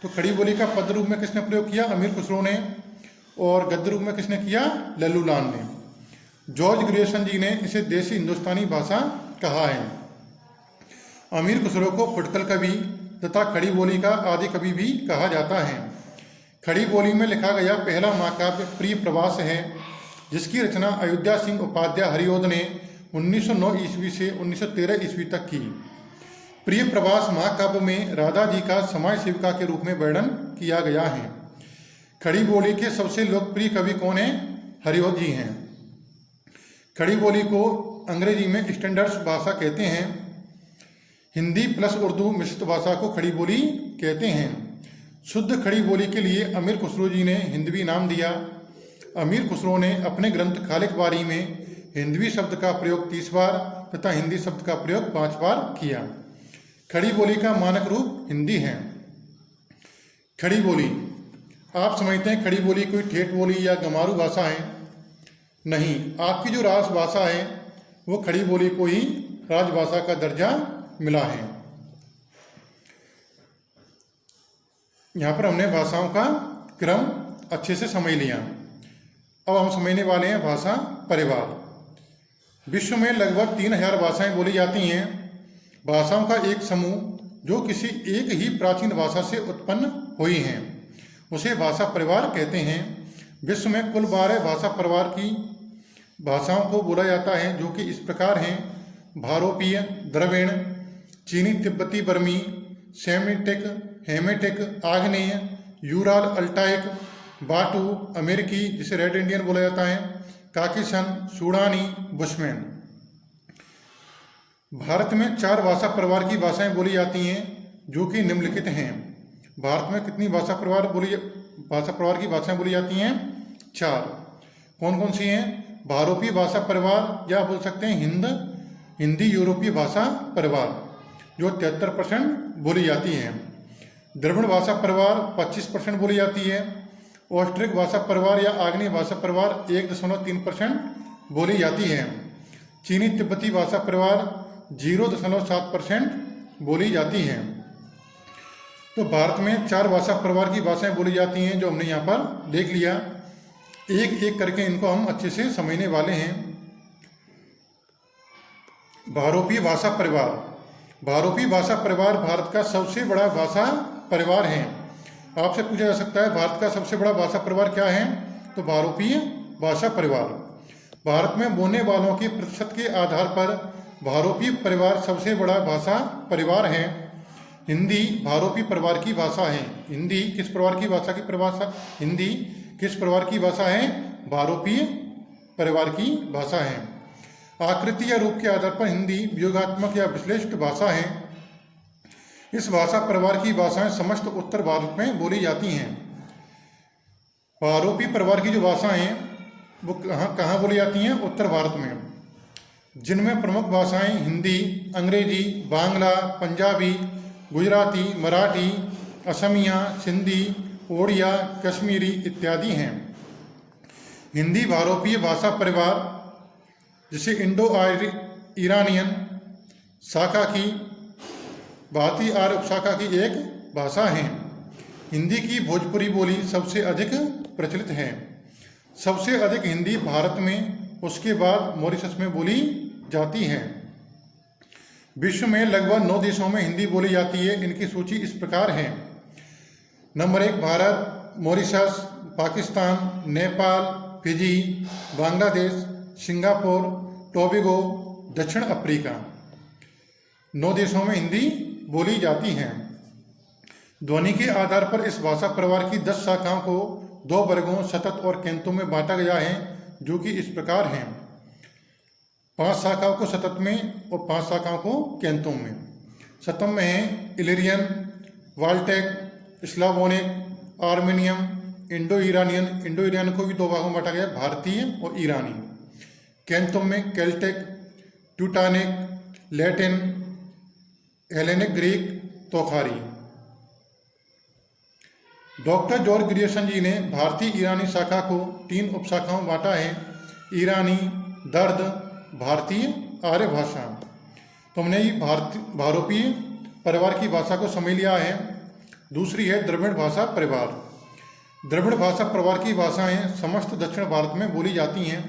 तो खड़ी बोली का पद्य रूप में किसने प्रयोग किया? अमीर खुसरो ने। और गद्य रूप में किसने किया? लल्लू लाल ने। जॉर्ज ग्रियर्सन जी ने इसे देसी हिंदुस्तानी भाषा कहा है। अमीर खुसरो को फुटकल कवि तथा खड़ी बोली का आदि कवि भी कहा जाता है। खड़ी बोली में लिखा गया पहला महाकाव्य प्रिय प्रवास है, जिसकी रचना अयोध्या सिंह उपाध्याय हरिओद ने 1909 ईस्वी से 1913 ईस्वी तक की। प्रिय प्रवास महाकाव्य में राधा जी का समाज सेविका के रूप में वर्णन किया गया है। खड़ी बोली के सबसे लोकप्रिय कवि कौन है? हरिओद जी हैं। खड़ी बोली को अंग्रेजी में स्टैंडर्ड्स भाषा कहते हैं। हिंदी प्लस उर्दू मिश्रित भाषा को खड़ी बोली कहते हैं। शुद्ध खड़ी बोली के लिए अमीर खुसरो जी ने हिंदवी नाम दिया। अमीर खुसरो ने अपने ग्रंथ खालिक बारी में हिंदवी शब्द का प्रयोग 30 बार तथा हिंदी शब्द का प्रयोग 5 बार किया। खड़ी बोली का मानक रूप हिंदी है। खड़ी बोली, आप समझते हैं खड़ी बोली कोई ठेठ बोली या गमारू भाषा है? नहीं, आपकी जो राजभाषा है वो खड़ी बोली को ही राजभाषा का दर्जा मिला है। यहाँ पर हमने भाषाओं का क्रम अच्छे से समझ लिया। अब हम समझने वाले हैं भाषा परिवार। विश्व में लगभग 3000 भाषाएं बोली जाती हैं। भाषाओं का एक समूह जो किसी एक ही प्राचीन भाषा से उत्पन्न हुई हैं उसे भाषा परिवार कहते हैं। विश्व में कुल 12 भाषा परिवार की भाषाओं को बोला जाता है, जो कि इस प्रकार हैं: भारोपीय, द्रविड़, चीनी तिब्बती बर्मी, सेमिटिक, हेमेटिक, आग्नेय, यूराल अल्टाइक, बाटू, अमेरिकी जिसे रेड इंडियन बोला जाता है, काकिसन, सूडानी, बुशमैन। भारत में 4 भाषा परिवार की भाषाएं बोली जाती हैं, जो कि निम्नलिखित हैं। भारत में कितनी भाषा परिवार की भाषाएं बोली जाती हैं? 4। कौन कौन सी हैं? भारोपीय भाषा परिवार या बोल सकते हैं हिंदी यूरोपीय भाषा परिवार, जो 73% बोली जाती है। द्रविड़ भाषा परिवार 25% बोली जाती है। ऑस्ट्रिक भाषा परिवार या आग्नेय भाषा परिवार 1.3% बोली जाती है। चीनी तिब्बती भाषा परिवार 0.7% बोली जाती है। तो भारत में 4 भाषा परिवार की भाषाएं बोली जाती हैं, जो हमने यहाँ पर देख लिया। एक एक करके इनको हम अच्छे से समझने वाले हैं। बहुरूपीय भाषा परिवार। बहुरूपीय भाषा परिवार भारत का सबसे बड़ा भाषा परिवार है। आपसे पूछा जा सकता है भारत का सबसे बड़ा भाषा परिवार क्या है, तो बहुरूपीय भाषा परिवार। भारत में बोलने वालों के प्रतिशत के आधार पर बहुरूपीय परिवार सबसे बड़ा भाषा परिवार है। हिंदी बहुरूपी परिवार की भाषा है। हिंदी किस परिवार की भाषा की परिभाषा, हिंदी किस परिवार की भाषा है, बहुरूपीय परिवार की भाषा है। आकृति या रूप के आधार पर हिंदी वियोगात्मक या विश्लिष्ट भाषा है। इस भाषा परिवार की भाषाएं समस्त उत्तर भारत में बोली जाती हैं। बहुरूपी परिवार की जो भाषाएं हैं वो कहाँ बोली जाती हैं, उत्तर भारत में, जिनमें प्रमुख भाषाएं हिंदी, अंग्रेजी, बांग्ला, पंजाबी, गुजराती, मराठी, असमिया, सिंधी, ओडिया, कश्मीरी इत्यादि हैं। हिंदी बहुरूपीय भाषा परिवार जिसे इंडो ईरानियन शाखा की भारतीय आर्य उपशाखा की एक भाषा है। हिंदी की भोजपुरी बोली सबसे अधिक प्रचलित है। सबसे अधिक हिंदी भारत में, उसके बाद मॉरिशस में बोली जाती है। विश्व में लगभग 9 देशों में हिंदी बोली जाती है। इनकी सूची इस प्रकार है। Number 1 Bharat, Mauritius, Pakistan, Nepal, Fiji, Bangladesh, Singapore, Tobago, दक्षिण अफ्रीका। 9 देशों में हिंदी बोली जाती है। ध्वनि के आधार पर इस भाषा परिवार की 10 शाखाओं को 2 वर्गों सतत और केंतों में बांटा गया है, जो कि इस प्रकार हैं। 5 शाखाओं को सतत में और 5 शाखाओं को केंतों में। सतम में है Illyrian, Baltic, Slavonic, Armenian, Indo Iranian. Indo Iranian को भी 2 भागों में बांटा गया, भारतीय और ईरानी। केंतों में Celtic, Teutonic, Latin, Hellenic Greek, तोखारी। डॉक्टर जॉर्ज ग्रियर्सन जी ने भारतीय ईरानी शाखा को 3 उपशाखाओं में बांटा है, ईरानी, दर्द, भारतीय आर्य भाषा। तो हमने ये बहुरूपीय परिवार की भाषा को समझ लिया है। दूसरी है द्रविड़ भाषा परिवार। द्रविड़ भाषा परिवार की भाषाएं समस्त दक्षिण भारत में बोली जाती हैं।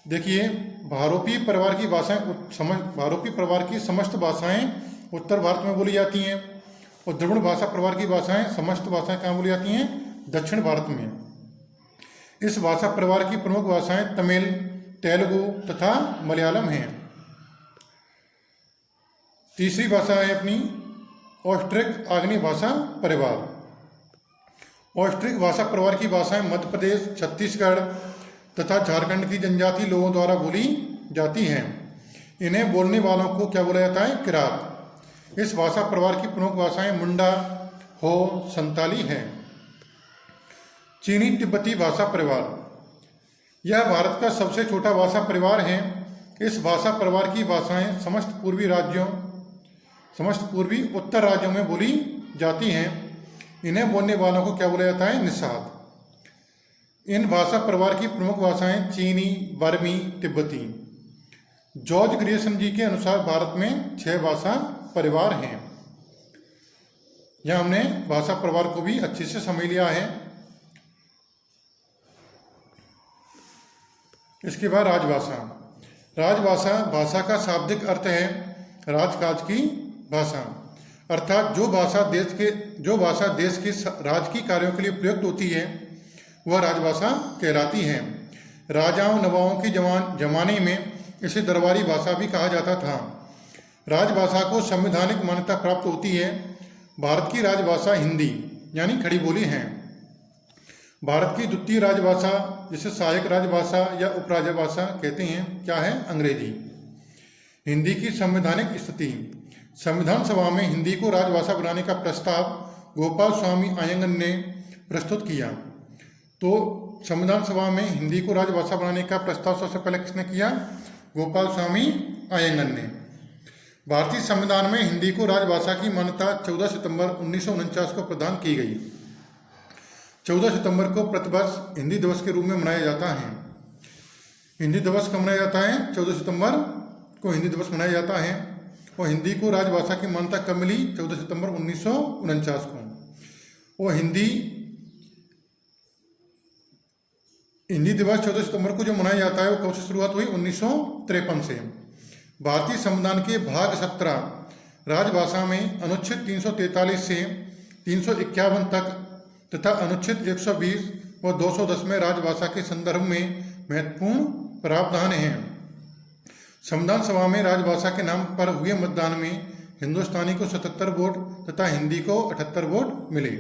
देखिए, बहुरूपीय परिवार की भाषाएं बहुरूपीय परिवार की समस्त भाषाएं उत्तर भारत में बोली जाती हैं, और द्रविड़ भाषा परिवार की भाषाएं समस्त भाषाएं कहाँ बोली जाती हैं, दक्षिण भारत में। इस भाषा परिवार की प्रमुख भाषाएं तमिल, तेलुगु तथा मलयालम हैं। तीसरी भाषा है अपनी ऑस्ट्रिक आग्नेय भाषा परिवार। ऑस्ट्रिक भाषा परिवार की भाषाएं मध्य प्रदेश, छत्तीसगढ़ तथा झारखंड की जनजाति लोगों द्वारा बोली जाती हैं। इन्हें बोलने वालों को क्या बोला जाता है, किरात। इस भाषा परिवार की प्रमुख भाषाएं मुंडा, हो, संताली हैं। चीनी तिब्बती भाषा परिवार। यह भारत का सबसे छोटा भाषा परिवार है। इस भाषा परिवार की भाषाएं समस्त पूर्वी उत्तर राज्यों में बोली जाती हैं। इन्हें बोलने वालों को क्या बोला जाता है, निषाद। इन भाषा परिवार की प्रमुख भाषाएं चीनी, बर्मी, तिब्बती। जॉर्ज ग्रियर्सन जी के अनुसार भारत में 6 भाषा परिवार हैं। यह हमने भाषा परिवार को भी अच्छे से समझ लिया है। इसके बाद राजभाषा। राजभाषा भाषा का शाब्दिक अर्थ है राजकाज की भाषा, अर्थात जो भाषा देश के राजकीय कार्यों के लिए प्रयुक्त होती है वह राजभाषा कहलाती है। राजाओं नवाबों के जमाने में इसे दरबारी भाषा भी कहा जाता था। राजभाषा को संवैधानिक मान्यता प्राप्त होती है। भारत की राजभाषा हिंदी यानी खड़ी बोली है। भारत की द्वितीय राजभाषा जिसे सहायक राजभाषा या उपराजभाषा कहते हैं क्या है, अंग्रेजी। हिंदी की संवैधानिक स्थिति। संविधान सभा में हिंदी को राजभाषा बनाने का प्रस्ताव गोपाल स्वामी अयंगर ने प्रस्तुत किया। तो संविधान सभा में हिंदी को राजभाषा बनाने का प्रस्ताव सबसे पहले किसने किया, गोपाल स्वामी अयंगर ने। भारतीय संविधान में हिंदी को राजभाषा की मान्यता 14 सितंबर 1949 को प्रदान की गई। 14 सितंबर को प्रतिवर्ष हिंदी दिवस के रूप में मनाया जाता है। हिंदी दिवस कब मनाया जाता है, 14 सितंबर को हिंदी दिवस मनाया जाता है। और हिंदी को राजभाषा की मान्यता कब मिली? 14 सितंबर 1949 को। और हिंदी दिवस 14 सितंबर को जो मनाया जाता है वो कब से शुरुआत हुई? 1953 से। भारतीय संविधान के भाग 17 राजभाषा में अनुच्छेद 343 से 351 तक तथा अनुच्छेद 120 व 210 में राजभाषा के संदर्भ में महत्वपूर्ण प्रावधान हैं। संविधान सभा में राजभाषा के नाम पर हुए मतदान में हिंदुस्तानी को 77 वोट तथा हिंदी को 78 वोट मिले।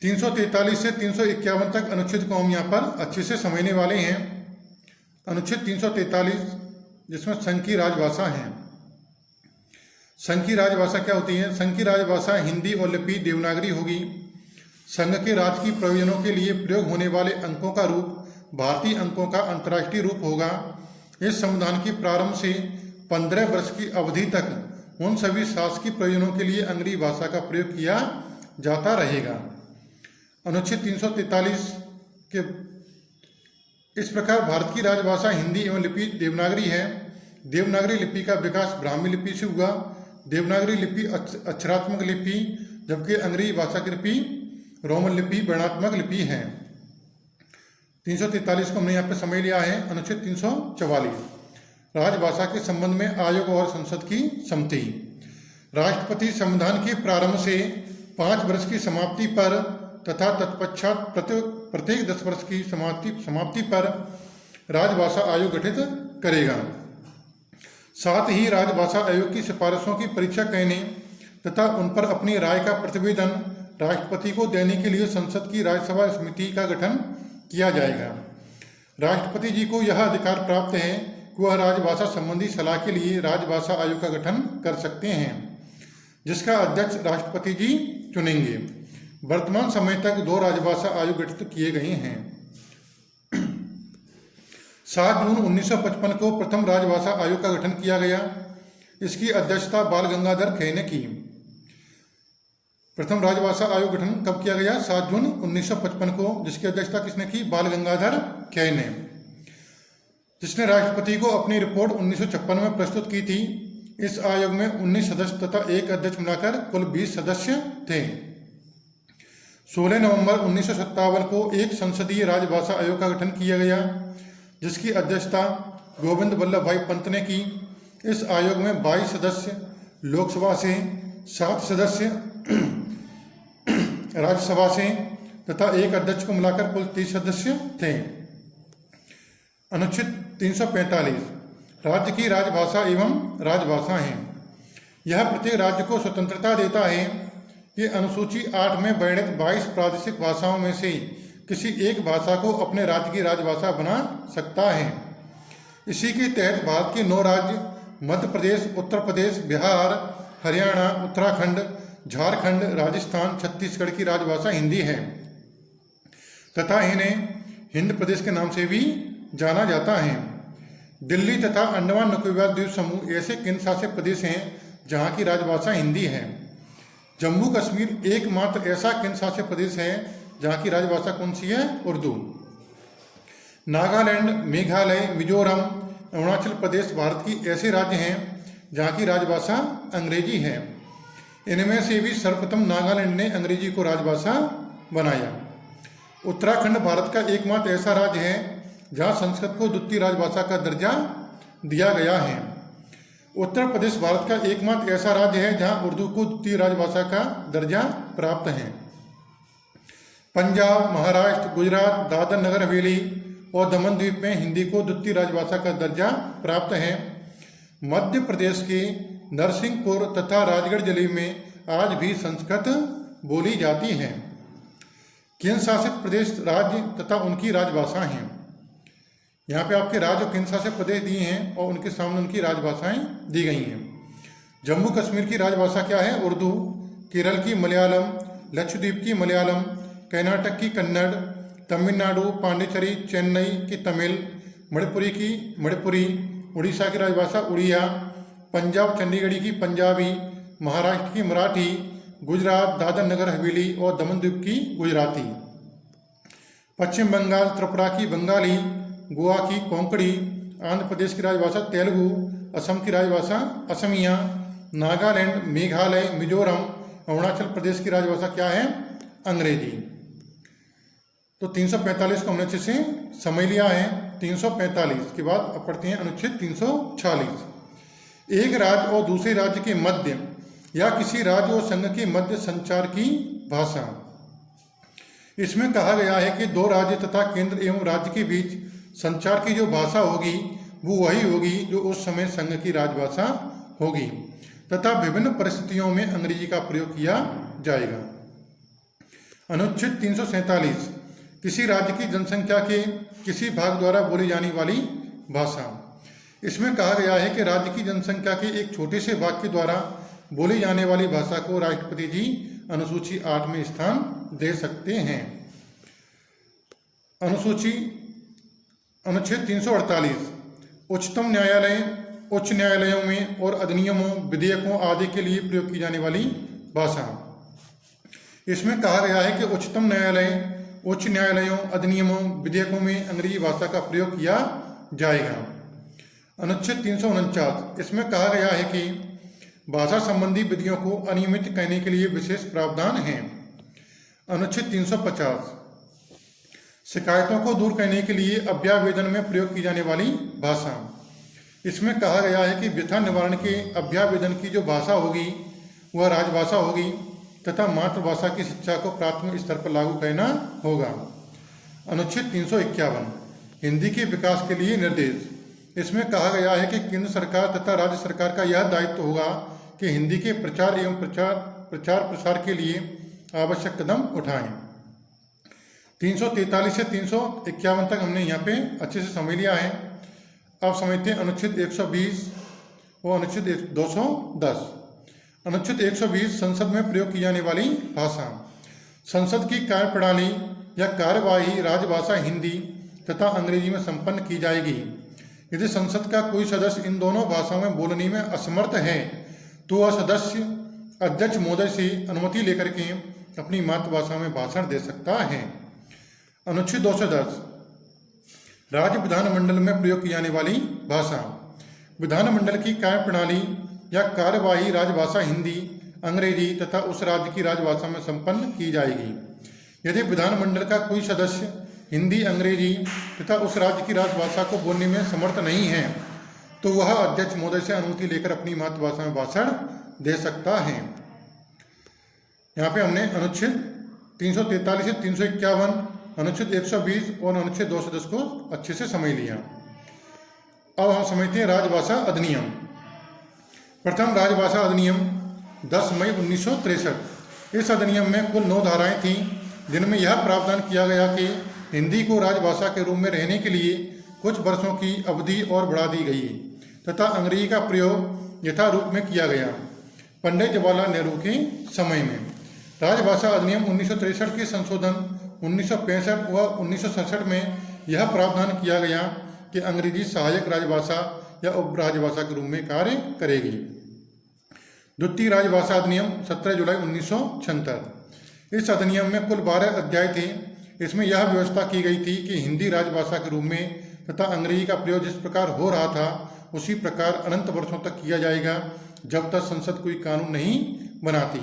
343 से 351 तक अनुच्छेद को हम यहाँ पर अच्छे से समझने वाले हैं। अनुच्छेद 343 जिसमें संघ की राजभाषा है। संघ की राजभाषा क्या होती है? संघ की राजभाषा हिंदी और लिपि देवनागरी होगी। संघ के राजकीय प्रयोजनों के लिए प्रयोग होने वाले अंकों का रूप भारतीय अंकों का अंतर्राष्ट्रीय रूप होगा। इस संविधान के प्रारंभ से 15 वर्ष की अवधि तक उन सभी शासकीय प्रयोजनों के लिए अंग्रेजी भाषा का प्रयोग किया जाता रहेगा। अनुच्छेद 343 के इस प्रकार भारत की राजभाषा हिंदी एवं लिपि देवनागरी है। देवनागरी लिपि का विकास ब्राह्मी लिपि से हुआ। देवनागरी लिपि अक्षरात्मक लिपि, जबकि अंग्रेजी भाषा की लिपि रोमन लिपि वर्णात्मक लिपि है। 343 को हमने यहाँ पे समझ लिया है। अनुच्छेद 344 राजभाषा के संबंध में आयोग और संसद की सम्मति। राष्ट्रपति संविधान के प्रारंभ से 5 वर्ष की समाप्ति पर तथा तत्पश्चात प्रत्येक 10 वर्ष की समाप्ति पर राजभाषा आयोग गठित करेगा। साथ ही राजभाषा आयोग की सिफारिशों की परीक्षा करने तथा उन पर अपनी राय का प्रतिवेदन राष्ट्रपति को देने के लिए संसद की राज्यसभा समिति का गठन किया जाएगा। राष्ट्रपति जी को यह अधिकार प्राप्त है कि वह राजभाषा संबंधी सलाह के लिए राजभाषा आयोग का गठन कर सकते हैं, जिसका अध्यक्ष राष्ट्रपति जी चुनेंगे। वर्तमान समय तक 2 राजभाषा आयोग गठित किए गए हैं। 7 जून 1955 को प्रथम राजभाषा आयोग का गठन किया गया। इसकी अध्यक्षता बाल गंगाधर खेर ने की। प्रथम राजभाषा आयोग गठन कब किया गया? 7 जून 1955 को, जिसकी अध्यक्षता किसने की? बाल गंगाधर खेर ने, जिसने राष्ट्रपति को अपनी रिपोर्ट 1956 में प्रस्तुत की थी। इस आयोग में 19 सदस्य तथा एक अध्यक्ष मिलाकर कुल 20 सदस्य थे। 16 नवंबर 1957 को एक संसदीय राजभाषा आयोग का गठन किया गया, जिसकी अध्यक्षता गोविंद वल्लभ भाई पंत ने की। इस आयोग में 22 सदस्य लोकसभा से, 7 सदस्य राज्यसभा से तथा एक अध्यक्ष को मिलाकर कुल 30 सदस्य थे। अनुच्छेद 345 राज्य की राजभाषा एवं राजभाषा है। यह प्रत्येक राज्य को स्वतंत्रता देता है। ये अनुसूची 8 में वर्णित 22 प्रादेशिक भाषाओं में से किसी एक भाषा को अपने राज्य की राजभाषा बना सकता है। इसी के तहत भारत के 9 राज्य मध्य प्रदेश, उत्तर प्रदेश, बिहार, हरियाणा, उत्तराखंड, झारखंड, राजस्थान, छत्तीसगढ़ की राजभाषा हिंदी है तथा इन्हें हिंद प्रदेश के नाम से भी जाना जाता है। दिल्ली तथा अंडमान निकोबार द्वीप समूह ऐसे केंद्र शासित प्रदेश हैं जहाँ की राजभाषा हिंदी है। जम्मू कश्मीर एकमात्र ऐसा केंद्र शासित प्रदेश है जहाँ की राजभाषा कौन सी है? उर्दू। नागालैंड, मेघालय, मिजोरम, अरुणाचल प्रदेश भारत की ऐसे राज्य हैं जहाँ की राजभाषा अंग्रेजी है। इनमें से भी सर्वप्रथम नागालैंड ने अंग्रेजी को राजभाषा बनाया। उत्तराखंड भारत का एकमात्र ऐसा राज्य है जहाँ संस्कृत को द्वितीय राजभाषा का दर्जा दिया गया है। उत्तर प्रदेश भारत का एकमात्र ऐसा राज्य है जहाँ उर्दू को द्वितीय राजभाषा का दर्जा प्राप्त है। पंजाब, महाराष्ट्र, गुजरात, दादर नगर हवेली और दमन द्वीप में हिंदी को द्वितीय राजभाषा का दर्जा प्राप्त है। मध्य प्रदेश के नरसिंहपुर तथा राजगढ़ जिले में आज भी संस्कृत बोली जाती है। केंद्र शासित प्रदेश राज्य तथा उनकी राजभाषा हैं। यहाँ पे आपके राज्य और केंद्र शासित प्रदेश दिए हैं और उनके सामने उनकी राजभाषाएं दी गई हैं। जम्मू कश्मीर की राजभाषा क्या है? उर्दू। केरल की मलयालम, लक्षद्वीप की मलयालम, कर्नाटक की कन्नड़, तमिलनाडु, पांडिचेरी, चेन्नई की तमिल, मणिपुरी की मणिपुरी, उड़ीसा की राजभाषा उड़िया, पंजाब चंडीगढ़ी की पंजाबी, महाराष्ट्र की मराठी, गुजरात, दादर नगर हवेली और दमन द्वीप की गुजराती, पश्चिम बंगाल, त्रिपुरा की बंगाली, गोवा की कोंकणी, आंध्र प्रदेश की राजभाषा तेलुगु, असम की राजभाषा असमिया, नागालैंड, मेघालय, मिजोरम, अरुणाचल प्रदेश की राजभाषा क्या है? अंग्रेजी। तो 345 को हमने अच्छे से समझ लिया है। 345 के बाद अब पढ़ते हैं अनुच्छेद 346। एक राज्य और दूसरे राज्य के मध्य या किसी राज्य और संघ के मध्य संचार की भाषा। इसमें कहा गया है कि दो राज्य तथा केंद्र एवं राज्य के बीच संचार की जो भाषा होगी वो वही होगी जो उस समय संघ की राजभाषा होगी तथा विभिन्न परिस्थितियों में अंग्रेजी का प्रयोग किया जाएगा। अनुच्छेद 347 किसी राज्य की जनसंख्या के किसी भाग द्वारा बोली जाने वाली भाषा। इसमें कहा गया है कि राज्य की जनसंख्या के एक छोटे से भाग के द्वारा बोली जाने वाली भाषा को राष्ट्रपति जी अनुसूची 8 में स्थान दे सकते हैं। अनुच्छेद 348 उच्चतम न्यायालय उच्च न्यायालयों में और अधिनियमों, विधेयकों आदि के लिए प्रयोग की जाने वाली भाषा। इसमें कहा गया है कि उच्चतम न्यायालय, उच्च न्यायालयों, अधिनियमों, विधेयकों में अंग्रेजी भाषा का प्रयोग किया जाएगा। अनुच्छेद 349 इसमें कहा गया है कि भाषा संबंधी विधियों को अनियमित कहने के लिए विशेष प्रावधान हैं। अनुच्छेद 350 शिकायतों को दूर करने के लिए अभ्यावेदन में प्रयोग की जाने वाली भाषा। इसमें कहा गया है कि व्यथा निवारण के अभ्यावेदन की जो भाषा होगी वह राजभाषा होगी तथा मातृभाषा की शिक्षा को प्राथमिक स्तर पर लागू करना होगा। अनुच्छेद 351 हिंदी के विकास के लिए निर्देश। इसमें कहा गया है कि केंद्र सरकार तथा राज्य सरकार का यह दायित्व होगा कि हिंदी के प्रचार एवं प्रचार प्रसार के लिए आवश्यक कदम उठाएं। 343 से 351 तक हमने यहाँ पे अच्छे से समझ लिया है। अब समझते हैं अनुच्छेद 120 और अनुच्छेद 210। अनुच्छेद 120 संसद में प्रयोग की जाने वाली भाषा। संसद की कार्यप्रणाली या कार्यवाही राजभाषा हिंदी तथा अंग्रेजी में संपन्न की जाएगी। यदि संसद का कोई सदस्य इन दोनों भाषाओं में बोलने में असमर्थ है तो वह सदस्य अध्यक्ष महोदय से अनुमति लेकर के अपनी मातृभाषा में भाषण दे सकता है। अनुच्छेद 210 राज्य विधानमंडल में प्रयोग की जाने वाली भाषा। विधानमंडल की कार्यप्रणाली या कार्यवाही राजभाषा हिंदी, अंग्रेजी तथा उस राज्य की राजभाषा में संपन्न की जाएगी। यदि विधानमंडल का कोई सदस्य हिंदी, अंग्रेजी तथा उस राज्य की राजभाषा को बोलने में समर्थ नहीं है तो वह अध्यक्ष महोदय से अनुमति लेकर अपनी मातृभाषा में भाषण दे सकता है। यहाँ पे हमने अनुच्छेद 343 से 351, अनुच्छेद 120 और अनुच्छेद 210 को अच्छे से समझ लिया। अब हम समझते हैं राजभाषा अधिनियम। प्रथम राजभाषा अधिनियम 10 मई 1963। इस अधिनियम में कुल 9 धाराएं थीं जिनमें यह प्रावधान किया गया कि हिंदी को राजभाषा के रूप में रहने के लिए कुछ वर्षों की अवधि और बढ़ा दी गई तथा अंग्रेजी का प्रयोग यथारूप में किया गया। पंडित जवाहरलाल नेहरू के समय में राजभाषा अधिनियम 1963 के संशोधन 1965 व 1967 में यह प्रावधान किया गया कि अंग्रेजी सहायक राजभाषा या उपराजभाषा के रूप में कार्य करेगी। द्वितीय राजभाषा अधिनियम 17 जुलाई 1976। इस अधिनियम में कुल 12 अध्याय थे। इसमें यह व्यवस्था की गई थी कि हिंदी राजभाषा के रूप में तथा अंग्रेजी का प्रयोग जिस प्रकार हो रहा था उसी प्रकार अनंत वर्षों तक किया जाएगा जब तक संसद कोई कानून नहीं बनाती।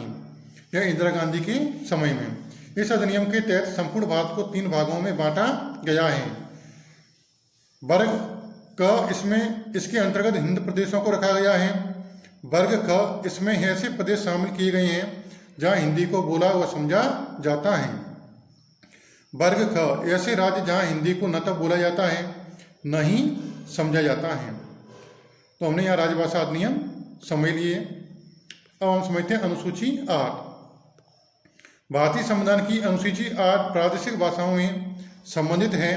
यह इंदिरा गांधी के समय में। इस अधिनियम के तहत संपूर्ण भारत को 3 भागों में बांटा गया है। वर्ग क इसमें इसके अंतर्गत हिंद प्रदेशों को रखा गया है। वर्ग ख इसमें ऐसे प्रदेश शामिल किए गए हैं जहां हिंदी को बोला व समझा जाता है। वर्ग ख ऐसे राज्य जहां हिंदी को न तो बोला जाता है न ही समझा जाता है। तो हमने यहाँ राजभाषा अधिनियम समझ लिए। अब हम समझते हैं अनुसूची 8। भारतीय संविधान की अनुसूची 8 प्रादेशिक भाषाओं में संबंधित है।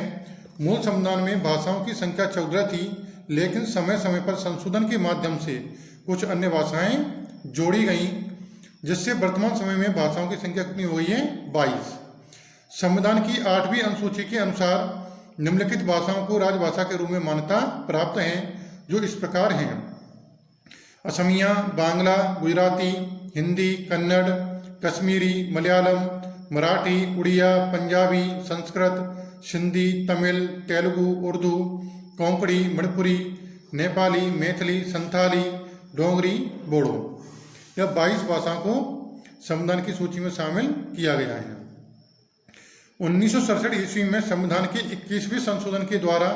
मूल संविधान में भाषाओं की संख्या 14 थी, लेकिन समय समय पर संशोधन के माध्यम से कुछ अन्य भाषाएं जोड़ी गईं, जिससे वर्तमान समय में भाषाओं की संख्या कितनी हो गई है? 22। संविधान की 8वीं अनुसूची के अनुसार निम्नलिखित भाषाओं को राजभाषा के रूप में मान्यता प्राप्त है, जो इस प्रकार हैं: असमिया, बांग्ला, गुजराती, हिंदी, कन्नड़, कश्मीरी, मलयालम, मराठी, उड़िया, पंजाबी, संस्कृत, सिंधी, तमिल, तेलुगु, उर्दू, कोंकणी, मणिपुरी, नेपाली, मैथिली, संथाली, डोगरी, बोडो। यह 22 भाषाओं को संविधान की सूची में शामिल किया गया है। 1967 ईस्वी में संविधान के 21वें संशोधन के द्वारा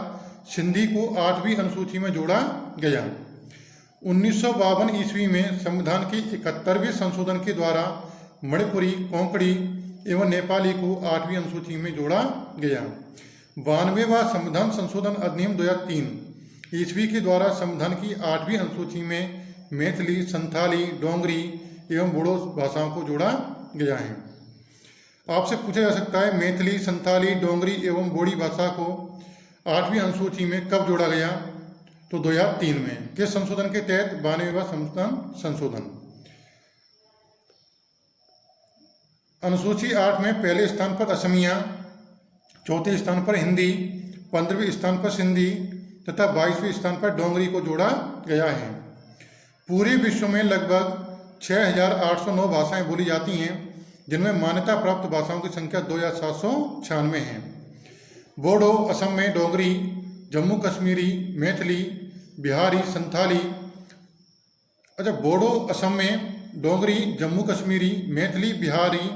सिंधी को 8वीं अनुसूची में जोड़ा गया। 1952 ईस्वी में संविधान के 71वें संशोधन के द्वारा मणिपुरी, कोंकणी एवं नेपाली को 8वीं अनुसूची में जोड़ा गया। 92वां संविधान संशोधन अधिनियम 2003 ईस्वी के द्वारा संविधान की 8वीं अनुसूची में मैथिली, संथाली, डोगरी एवं बोडो भाषाओं को जोड़ा गया है। आपसे पूछा जा सकता है मैथिली, संथाली, डोगरी एवं बोडी भाषा को 8वीं अनुसूची में कब जोड़ा गया? तो 2003 में। किस संशोधन के तहत? 92वां संविधान संशोधन। अनुसूची 8 में पहले स्थान पर असमिया, चौथे स्थान पर हिंदी, 15वें स्थान पर सिंधी तथा 22वें स्थान पर डोगरी को जोड़ा गया है। पूरे विश्व में लगभग 6,809 भाषाएं बोली जाती हैं, जिनमें मान्यता प्राप्त भाषाओं की संख्या 2,796 है। बोडो असम में, डोगरी जम्मू कश्मीरी, मैथिली बिहारी, संथाली। अच्छा, बोडो असम में, डोगरी जम्मू कश्मीरी, मैथिली बिहारी,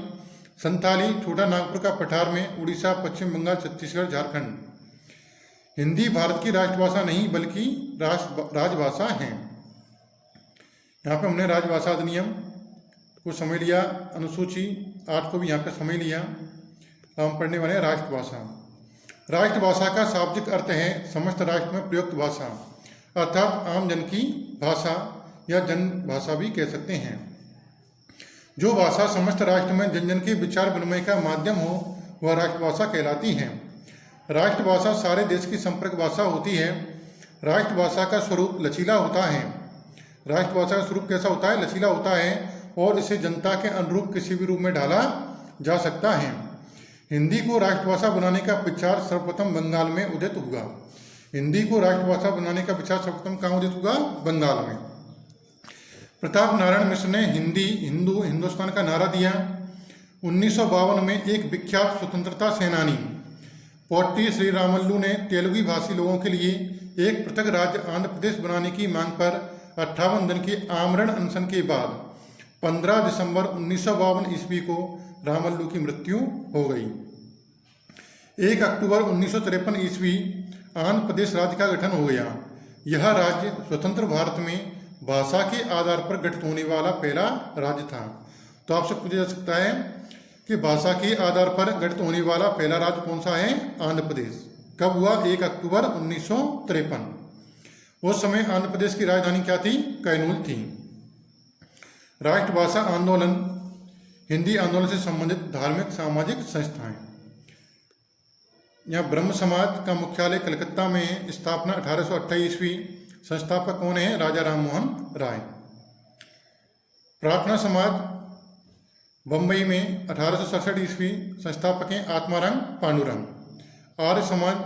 संथाली छोटा नागपुर का पठार में, उड़ीसा, पश्चिम बंगाल, छत्तीसगढ़, झारखंड। हिंदी भारत की राष्ट्रभाषा नहीं बल्कि राजभाषा है। यहाँ पे हमने राजभाषा अधिनियम को समझ लिया, अनुसूची 8 को भी यहाँ पे समझ लिया। अब हम पढ़ने वाले हैं राष्ट्रभाषा। राष्ट्रभाषा का शाब्दिक अर्थ है समस्त राष्ट्र में प्रयुक्त भाषा, अर्थात आम जन की भाषा या जन भाषा भी कह सकते हैं। जो भाषा समस्त राष्ट्र में जन जन के विचार विनिमय का माध्यम हो वह राष्ट्रभाषा कहलाती है। राष्ट्रभाषा सारे देश की संपर्क भाषा होती है। राष्ट्रभाषा का स्वरूप लचीला होता है। राष्ट्रभाषा का स्वरूप कैसा होता है? लचीला होता है और इसे जनता के अनुरूप किसी भी रूप में ढाला जा सकता है। हिंदी को राष्ट्रभाषा बनाने का विचार सर्वप्रथम बंगाल में उदित हुआ। हिंदी को राष्ट्रभाषा बनाने का विचार सर्वप्रथम कहाँ उदित हुआ? बंगाल में। प्रताप नारायण मिश्र ने हिंदी, हिंदू, हिंदुस्तान का नारा दिया। 1952 में एक विख्यात स्वतंत्रता सेनानी पोट्टी श्री रामल्लू ने तेलुगु भाषी लोगों के लिए एक पृथक राज्य आंध्र प्रदेश बनाने की मांग पर 58 दिन के आमरण अनशन के बाद 15 दिसंबर 1952 ईस्वी को रामल्लू की मृत्यु हो गई। 1 अक्टूबर 1953 ईस्वी आंध्र प्रदेश राज्य का गठन हो गया। यह राज्य स्वतंत्र भारत में भाषा के आधार पर गठित होने वाला पहला राज्य था। तो आपसे पूछा जा सकता है कि भाषा के आधार पर गठित होने वाला पहला राज्य कौन सा है? आंध्र प्रदेश। कब हुआ? 1 अक्टूबर 1953। उस समय आंध्र प्रदेश की राजधानी क्या थी? कैनूल थी। राष्ट्रभाषा आंदोलन हिंदी आंदोलन से संबंधित धार्मिक सामाजिक संस्थाएं। यहाँ ब्रह्म समाज का मुख्यालय कलकत्ता में है। स्थापना 1828 ईस्वी। संस्थापक कौन है? राजा राम मोहन राय। प्रार्थना समाज बम्बई में 1867 ईस्वी। संस्थापक हैं आत्माराम पांडुरंग। आर्य समाज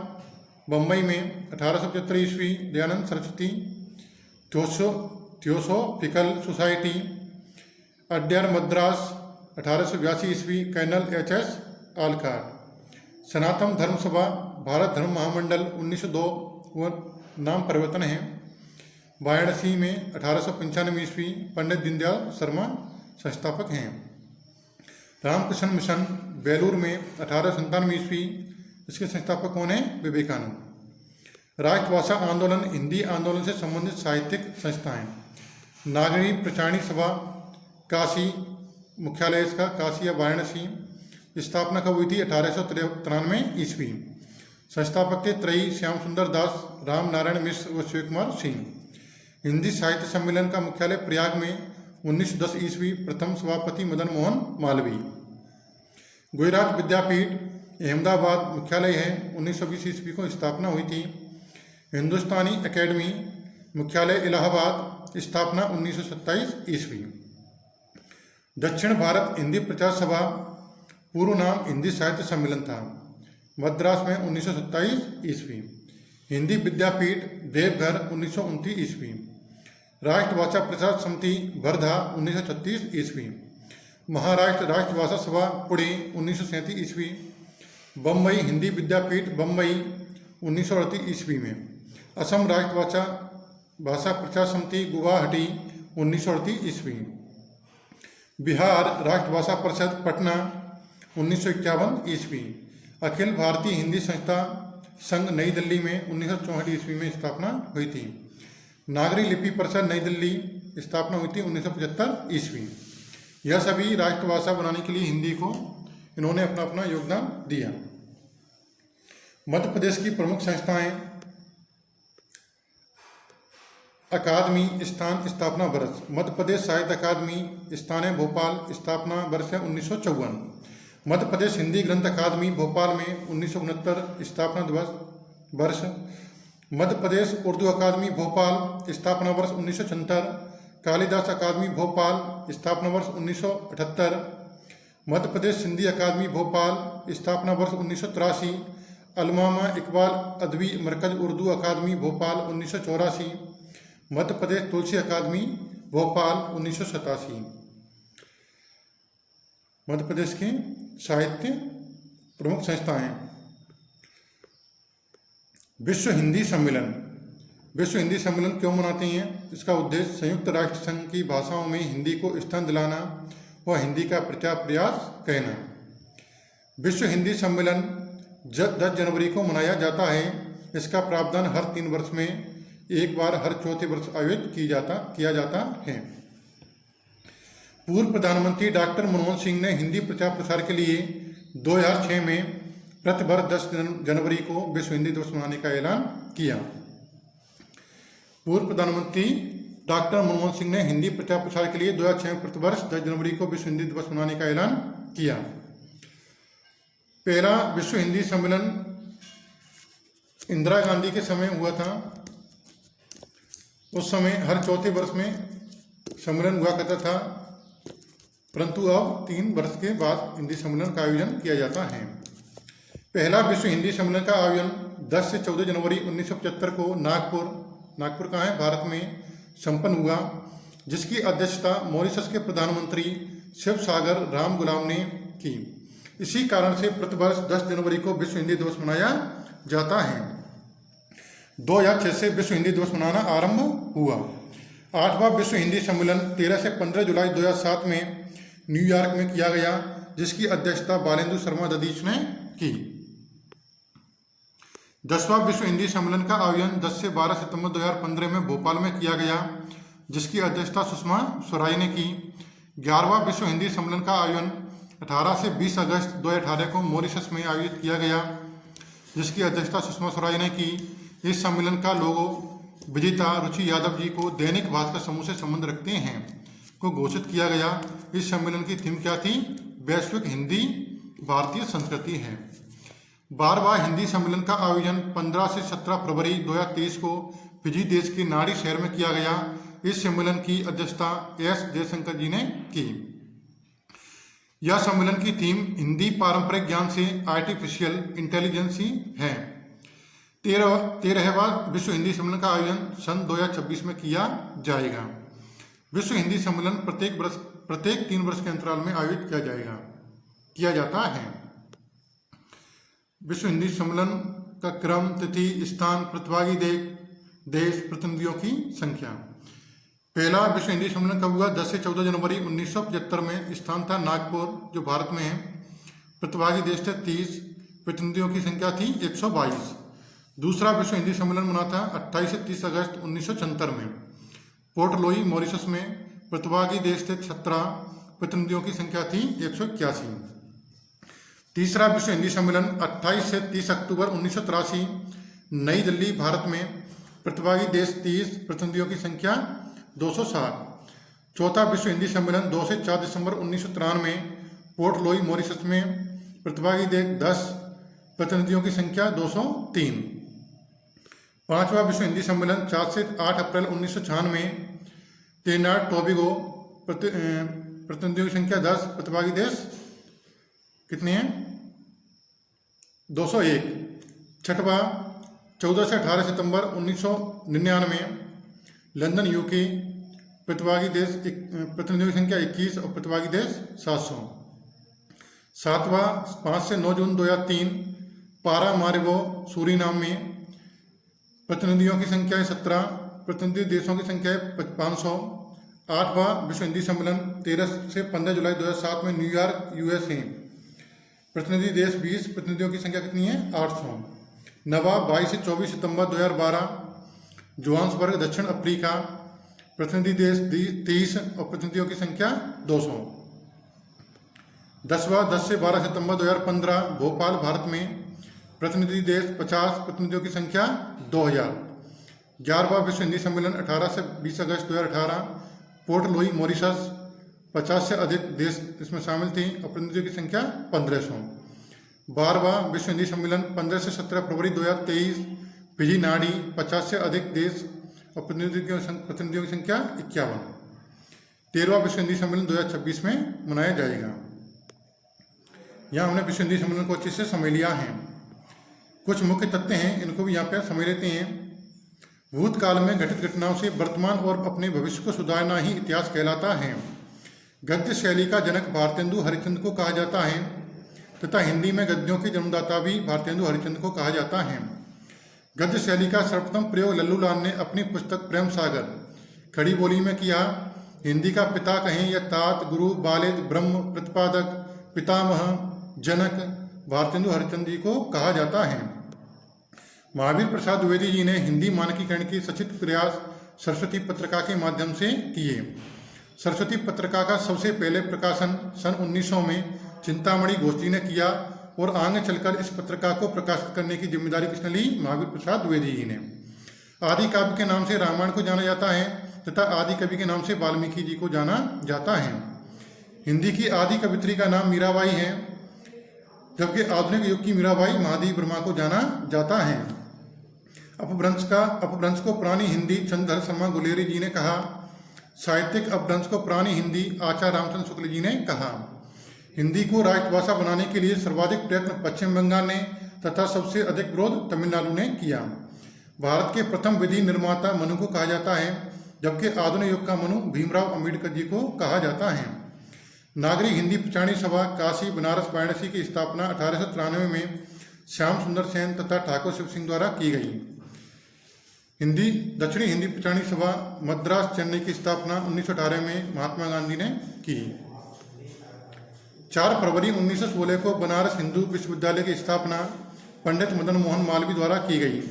बम्बई में 1875 ईस्वी। दयानंद सरस्वती। थियोसोफिकल सोसाइटी अड्यार मद्रास 1882 ईस्वी। Colonel H.S. आलकार। सनातन धर्म सभा भारत धर्म महामंडल 1902 नाम परिवर्तन है। वाराणसी में 1895 ईस्वी। पंडित दीनदयाल शर्मा संस्थापक हैं। रामकृष्ण मिशन बेलूर में 1897 ईस्वी। इसके संस्थापक कौन है? विवेकानंद। राष्ट्रभाषा आंदोलन हिंदी आंदोलन से संबंधित साहित्यिक संस्थाएं। नागरी प्रचारणी सभा काशी मुख्यालय इसका, काशी या वाराणसी। स्थापना कब हुई थी? 1893 ईस्वी। संस्थापक थे त्रयी श्याम सुंदर दास, राम नारायण मिश्र व शिव कुमार सिंह। हिंदी साहित्य सम्मेलन का मुख्यालय प्रयाग में 1910 ईस्वी। प्रथम सभापति मदन मोहन मालवीय। गुजरात विद्यापीठ अहमदाबाद मुख्यालय है। 1920 ईस्वी को स्थापना हुई थी। हिंदुस्तानी एकेडमी मुख्यालय इलाहाबाद। स्थापना 1927 ईस्वी। दक्षिण भारत हिंदी प्रचार सभा पूर्व नाम हिंदी साहित्य सम्मेलन था। मद्रास में 1927 ईस्वी। हिंदी विद्यापीठ देवघर 1929 ईस्वी। राष्ट्रभाषा प्रचार समिति वर्धा 1936 ईस्वी। महाराष्ट्र राष्ट्रभाषा सभा पुणे 1937 ईस्वी। बम्बई हिंदी विद्यापीठ बम्बई 1938 ईस्वी में। असम राष्ट्रभाषा भाषा प्रचार समिति गुवाहाटी 1938 ईस्वी। बिहार राष्ट्र भाषा परिषद पटना 1951 ईस्वी। अखिल भारतीय हिंदी संस्था संघ नई दिल्ली में 1964 ईस्वी में स्थापना हुई थी। नागरी लिपि परिषद नई दिल्ली स्थापना हुई थी 1975 ईस्वी। यह सभी राष्ट्रभाषा बनाने के लिए हिंदी को इन्होंने अपना अपना योगदान दिया। मध्य प्रदेश की प्रमुख संस्थाएं। अकादमी स्थान स्थापना वर्ष। मध्य प्रदेश साहित्य अकादमी स्थान है भोपाल, स्थापना वर्ष है 1954। मध्य प्रदेश हिंदी ग्रंथ अकादमी भोपाल में 1969 स्थापना दिवस वर्ष। मध्य प्रदेश उर्दू अकादमी भोपाल स्थापना वर्ष 1976। कालिदास अकादमी भोपाल स्थापना वर्ष 1978। मध्य प्रदेश सिंधी अकादमी भोपाल स्थापना वर्ष 1983। अल्लामा इकबाल अदबी मरकज उर्दू अकादमी भोपाल 1984। मध्य प्रदेश तुलसी अकादमी भोपाल 1987। मध्य प्रदेश की साहित्य प्रमुख संस्थाएं। विश्व हिंदी सम्मेलन। विश्व हिंदी सम्मेलन क्यों मनाते हैं? इसका उद्देश्य संयुक्त राष्ट्र संघ की भाषाओं में हिंदी को स्थान दिलाना व हिंदी का प्रचार प्रयास कहना। विश्व हिंदी सम्मेलन 10 जनवरी को मनाया जाता है। इसका प्रावधान हर 3 वर्ष में एक बार हर चौथे वर्ष आयोजित किया जाता है। पूर्व प्रधानमंत्री डॉक्टर मनमोहन सिंह ने हिंदी प्रचार प्रसार के लिए 2006 में प्रतिवर्ष 10 जनवरी को विश्व हिंदी दिवस मनाने का ऐलान किया। पूर्व प्रधानमंत्री डॉक्टर मनमोहन सिंह ने हिंदी प्रचार प्रसार के लिए 2006 में प्रतिवर्ष 10 जनवरी को विश्व हिंदी दिवस मनाने का ऐलान किया। पहला विश्व हिंदी सम्मेलन इंदिरा गांधी के समय हुआ था। उस समय हर चौथे वर्ष में सम्मेलन हुआ करता था, परंतु अब 3 वर्ष के बाद हिंदी सम्मेलन का आयोजन किया जाता है। पहला विश्व हिंदी सम्मेलन का आयोजन 10 से 14 जनवरी 1975 को नागपुर का है भारत में संपन्न हुआ, जिसकी अध्यक्षता मॉरिशस के प्रधानमंत्री शिव सागर राम गुलाम ने की। इसी कारण से प्रतिवर्ष 10 जनवरी को विश्व हिंदी दिवस मनाया जाता है। 2006 से विश्व हिंदी दिवस मनाना आरंभ हुआ। 8वां विश्व हिंदी सम्मेलन 13 से 15 जुलाई 2007 में न्यूयॉर्क में किया गया, जिसकी अध्यक्षता बालेंदु शर्मा ददीच ने की। 10वां विश्व हिंदी सम्मेलन का आयोजन 10 से 12 सितंबर 2015 में भोपाल में किया गया, जिसकी अध्यक्षता सुषमा स्वराज ने की। 11वां विश्व हिंदी सम्मेलन का आयोजन 18 से 20 अगस्त 2018 को मॉरिशस में आयोजित किया गया, जिसकी अध्यक्षता सुषमा स्वराज ने की। इस सम्मेलन का लोगो विजेता रुचि यादव जी को दैनिक भास्कर समूह से संबंध रखते हैं को घोषित किया गया। इस सम्मेलन की थीम क्या थी? वैश्विक हिंदी भारतीय संस्कृति है। 12वां हिंदी सम्मेलन का आयोजन 15 से 17 फरवरी 2023 को फिजी देश के नारी शहर में किया गया। इस सम्मेलन की अध्यक्षता एस जयशंकर जी ने की। यह सम्मेलन की थीम हिंदी पारंपरिक ज्ञान से आर्टिफिशियल इंटेलिजेंस है। 13वां विश्व हिंदी सम्मेलन का आयोजन सन 2026 में किया जाएगा। विश्व हिंदी सम्मेलन प्रत्येक 3 वर्ष के अंतराल में आयोजित किया जाता है। विश्व हिंदी सम्मेलन का क्रम, तिथि, स्थान, प्रतिभागी देश, प्रतिनिधियों की संख्या। पहला विश्व हिंदी सम्मेलन कब हुआ? 10 से 14 जनवरी 1975 में। स्थान था नागपुर, जो भारत में है। प्रतिभागी देश थे 30, प्रतिनिधियों की संख्या थी 122। दूसरा विश्व हिंदी सम्मेलन मना था 28 से 30 अगस्त 1976 में पोर्ट लुई मॉरिशस में। प्रतिभागी देश थे 17, प्रतिनिधियों की संख्या थी 181। तीसरा विश्व हिंदी सम्मेलन 28 से 30 अक्टूबर 1983 नई दिल्ली भारत में। प्रतिभागी देश 30, प्रतिनिधियों की संख्या 260। चौथा विश्व हिंदी सम्मेलन 2 से 4 दिसंबर 1993 पोर्ट लुई मॉरिशस में। प्रतिभागी देश 10, प्रतिनिधियों की संख्या 203। पांचवा विश्व हिंदी सम्मेलन 4 से 8 अप्रैल 1996 ट्रिनिडाद टोबैगो, प्रतिनिधियों की संख्या 10, प्रतिभागी देश कितने हैं? 201। छठवां 14 से 18 सितंबर 1999 लंदन यूके, प्रतिभागी देश प्रतिनिधियों की संख्या 21 और प्रतिभागी देश 700। सातवां 5 से 9 जून 2003 पारामारिबो सूरीनाम में, प्रतिनिधियों की संख्या है 17, प्रतिनिधि देशों की संख्या है 500। 8वां विश्व हिंदी सम्मेलन 13 से 15 जुलाई 2007 में न्यूयॉर्क USA। प्रतिनिधि देश 20, प्रतिनिधियों की संख्या कितनी है? 800। 9वां 22 से 24 सितंबर 2012 जोहान्सबर्ग दक्षिण अफ्रीका। प्रतिनिधि देश 30 और प्रतिनिधियों की संख्या 200। 10वां 10 से 12 सितंबर 2015 भोपाल भारत में। प्रतिनिधि देश 50, प्रतिनिधियों की संख्या 2000। 11वां विश्व हिंदी सम्मेलन 18 से 20 अगस्त 2018 पोर्ट लुई मॉरिशस। 50 से अधिक देश इसमें शामिल थे और प्रतिनिधियों की संख्या 1500। 12वां विश्व हिंदी सम्मेलन 15 से 17 फरवरी 2023 फिजी नाडी। 50 से अधिक देश और प्रतिनिधियों की संख्या 51। 13वां विश्व हिंदी सम्मेलन 2026 में मनाया जाएगा। यहाँ हमने विश्व हिंदी सम्मेलन को अच्छे से समझ लिया है। कुछ मुख्य तथ्य हैं, इनको भी यहाँ पे समझ लेते हैं। भूतकाल में घटित घटनाओं से वर्तमान और अपने भविष्य को सुधारना ही इतिहास कहलाता है। गद्य शैली का जनक भारतेंदु हरिश्चंद्र को कहा जाता है तथा हिंदी में गद्यों के जन्मदाता भी भारतेंदु हरिश्चंद्र को कहा जाता है। गद्य शैली का सर्वप्रथम प्रयोग लल्लू लाल ने अपनी पुस्तक प्रेम सागर खड़ी बोली में किया। हिंदी का पिता कहें या तात, गुरु, बालिद, ब्रह्म, प्रतिपादक, पितामह, जनक भारतेंदु हरिश्चंद्र जी को कहा जाता है। महावीर प्रसाद द्विवेदी जी ने हिंदी मानकीकरण के सचित प्रयास सरस्वती पत्रिका के माध्यम से किए। सरस्वती पत्रिका का सबसे पहले प्रकाशन सन 1900 में चिंतामणि घोष जी ने किया और आगे चलकर इस पत्रिका को प्रकाशित करने की जिम्मेदारी किसने ली? महावीर प्रसाद द्विवेदी जी ने। आदि काव्य के नाम से रामायण को जाना जाता है तथा आदि कवि के नाम से वाल्मीकि जी को जाना जाता है। हिंदी की आदि कवित्री का नाम मीराबाई है, जबकि आधुनिक युग की मीराबाई महादेवी वर्मा को जाना जाता है। अपभ्रंश को पुरानी हिंदी चंद्रधर शर्मा गुलेरी जी ने कहा। साहित्यिक अपभ्रंश को पुरानी हिंदी आचार्य रामचंद्र शुक्ल जी ने कहा। हिंदी को राष्ट्रभाषा बनाने के लिए सर्वाधिक प्रयत्न पश्चिम बंगाल ने तथा सबसे अधिक विरोध तमिलनाडु ने किया। भारत के प्रथम विधि निर्माता मनु को कहा जाता है, जबकि आधुनिक युग का मनु भीमराव अम्बेडकर जी को कहा जाता है। नागरिक हिंदी प्रचारणी सभा काशी बनारस वाराणसी की स्थापना 1893 में श्याम सुंदर सेन तथा ठाकुर शिव सिंह द्वारा की गई। दक्षिणी हिंदी प्रचारणी सभा मद्रास चेन्नई की स्थापना 1918 में महात्मा गांधी ने की। 4 फरवरी 1916 को बनारस हिंदू विश्वविद्यालय की स्थापना पंडित मदन मोहन मालवीय द्वारा की गई।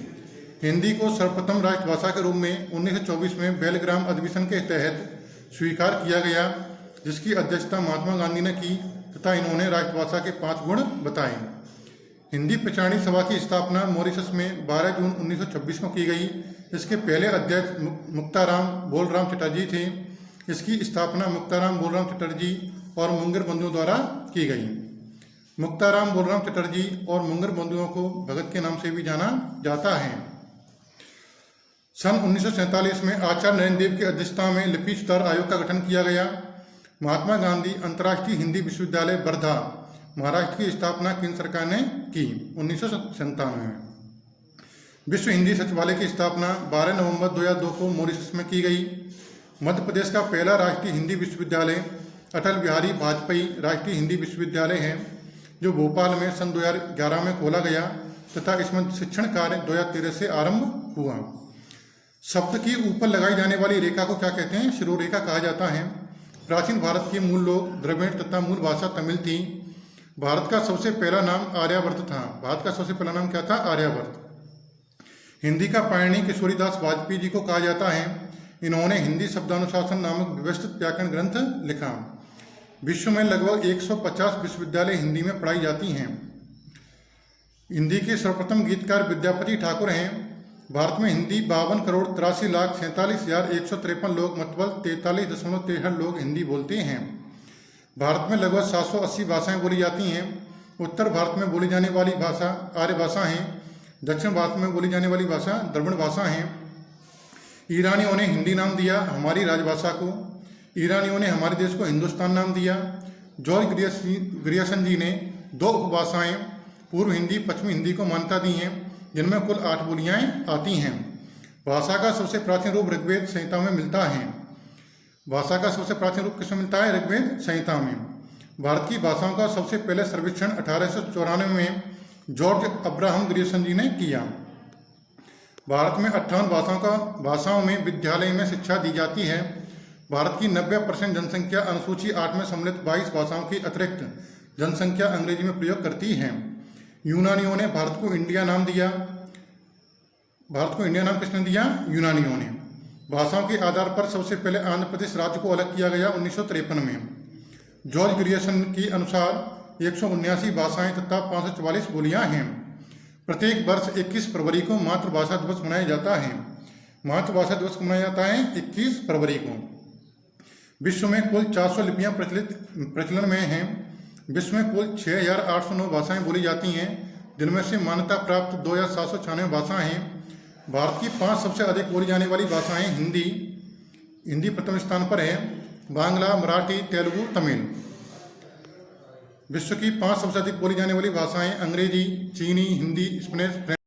हिंदी को सर्वप्रथम राष्ट्रभाषा के रूप में 1924 में बेलग्राम अधिवेशन के तहत स्वीकार किया गया, जिसकी अध्यक्षता महात्मा गांधी ने की तथा इन्होंने राष्ट्रभाषा के 5 गुण बताए। हिंदी प्रचारणी सभा की स्थापना मॉरिशस में 12 जून 1926 को की गई। इसके पहले अध्यक्ष मुक्ताराम बोलराम चटर्जी थे। इसकी स्थापना मुक्ताराम बोलराम चटर्जी और मुंगेर बंधुओं द्वारा की गई। मुक्ताराम बोलराम चटर्जी और मुंगेर बंधुओं को भगत के नाम से भी जाना जाता है। सन 1947 में आचार्य नरेंद्र देव की अध्यक्षता में लिपि सुधार आयोग का गठन किया गया। महात्मा गांधी अंतर्राष्ट्रीय हिंदी विश्वविद्यालय वर्धा महाराष्ट्र की स्थापना केंद्र सरकार ने की 1997 में। विश्व हिंदी सचिवालय की स्थापना 12 नवंबर 2002 को मॉरिशस में की गई। मध्य प्रदेश का पहला राष्ट्रीय हिंदी विश्वविद्यालय अटल बिहारी वाजपेयी राष्ट्रीय हिंदी विश्वविद्यालय है, जो भोपाल में सन 2011 में खोला गया तथा इसमें शिक्षण कार्य 2013 से आरंभ हुआ। शब्द की ऊपर लगाई जाने वाली रेखा को क्या कहते हैं? शिरोरेखा कहा जाता है। प्राचीन भारत के मूल लोग द्रविड़ तथा मूल भाषा तमिल थी। भारत का सबसे पहला नाम आर्यावर्त था। भारत का सबसे पहला नाम क्या था? आर्यावर्त। हिंदी का पायनी किशोरीदास वाजपेयी जी को कहा जाता है। इन्होंने हिंदी शब्दानुशासन नामक व्यवस्थित व्याकरण ग्रंथ लिखा। विश्व में लगभग 150 विश्वविद्यालय हिंदी में पढ़ाई जाती हैं। हिंदी के सर्वप्रथम गीतकार विद्यापति ठाकुर हैं। भारत में हिंदी 52,83,47,153 लोग मतलब 43.63 लोग हिंदी बोलते हैं। भारत में लगभग 780 भाषाएं बोली जाती हैं। उत्तर भारत में बोली जाने वाली भाषा आर्य भाषा है। दक्षिण भारत में बोली जाने वाली भाषा द्रविड़ भाषा है। ईरानियों ने हिंदी नाम दिया हमारी राजभाषा को। ईरानियों ने हमारे देश को हिंदुस्तान नाम दिया। जॉर्ज ग्रियर्सन जी ने 2 उपभाषाएं पूर्व हिंदी पश्चिमी हिंदी को मान्यता दी हैं, जिनमें कुल 8 बोलियां आती हैं। भाषा का सबसे प्राचीन रूप ऋग्वेद संहिता में मिलता है। भाषा का सबसे प्राचीन रूप किसमें मिलता है? ऋग्वेद संहिता में। भारत की भाषाओं का सबसे पहले सर्वेक्षण 1894 में जॉर्ज अब्राहम ग्रियर्सन जी ने किया। भारत में 58 भाषाओं में विद्यालय में शिक्षा दी जाती है। भारत की 90% जनसंख्या अनुसूची 8 में सम्मिलित 22 भाषाओं की अतिरिक्त जनसंख्या अंग्रेजी में प्रयोग करती है। यूनानियों ने भारत को इंडिया नाम दिया। भारत को इंडिया नाम किसने दिया? यूनानियों ने। भाषाओं के आधार पर सबसे पहले आंध्र प्रदेश राज्य को अलग किया गया 1953 में। जॉर्ज ग्रियर्सन के अनुसार 179 भाषाएं तथा 544 बोलियां हैं। प्रत्येक वर्ष 21 फरवरी को मातृभाषा दिवस मनाया जाता है। मातृभाषा दिवस मनाया जाता है 21 फरवरी को। विश्व में कुल 400 लिपियां प्रचलन में हैं। विश्व में कुल 6809 भाषाएं बोली जाती हैं, जिनमें से मान्यता प्राप्त 2796 भाषाएं हैं। भारत की 5 सबसे अधिक बोली जाने वाली भाषाएं हिंदी प्रथम स्थान पर है, बांग्ला, मराठी, तेलुगु, तमिल। विश्व की 5 सबसे अधिक बोली जाने वाली भाषाएं अंग्रेजी, चीनी, हिंदी, स्पेनिश,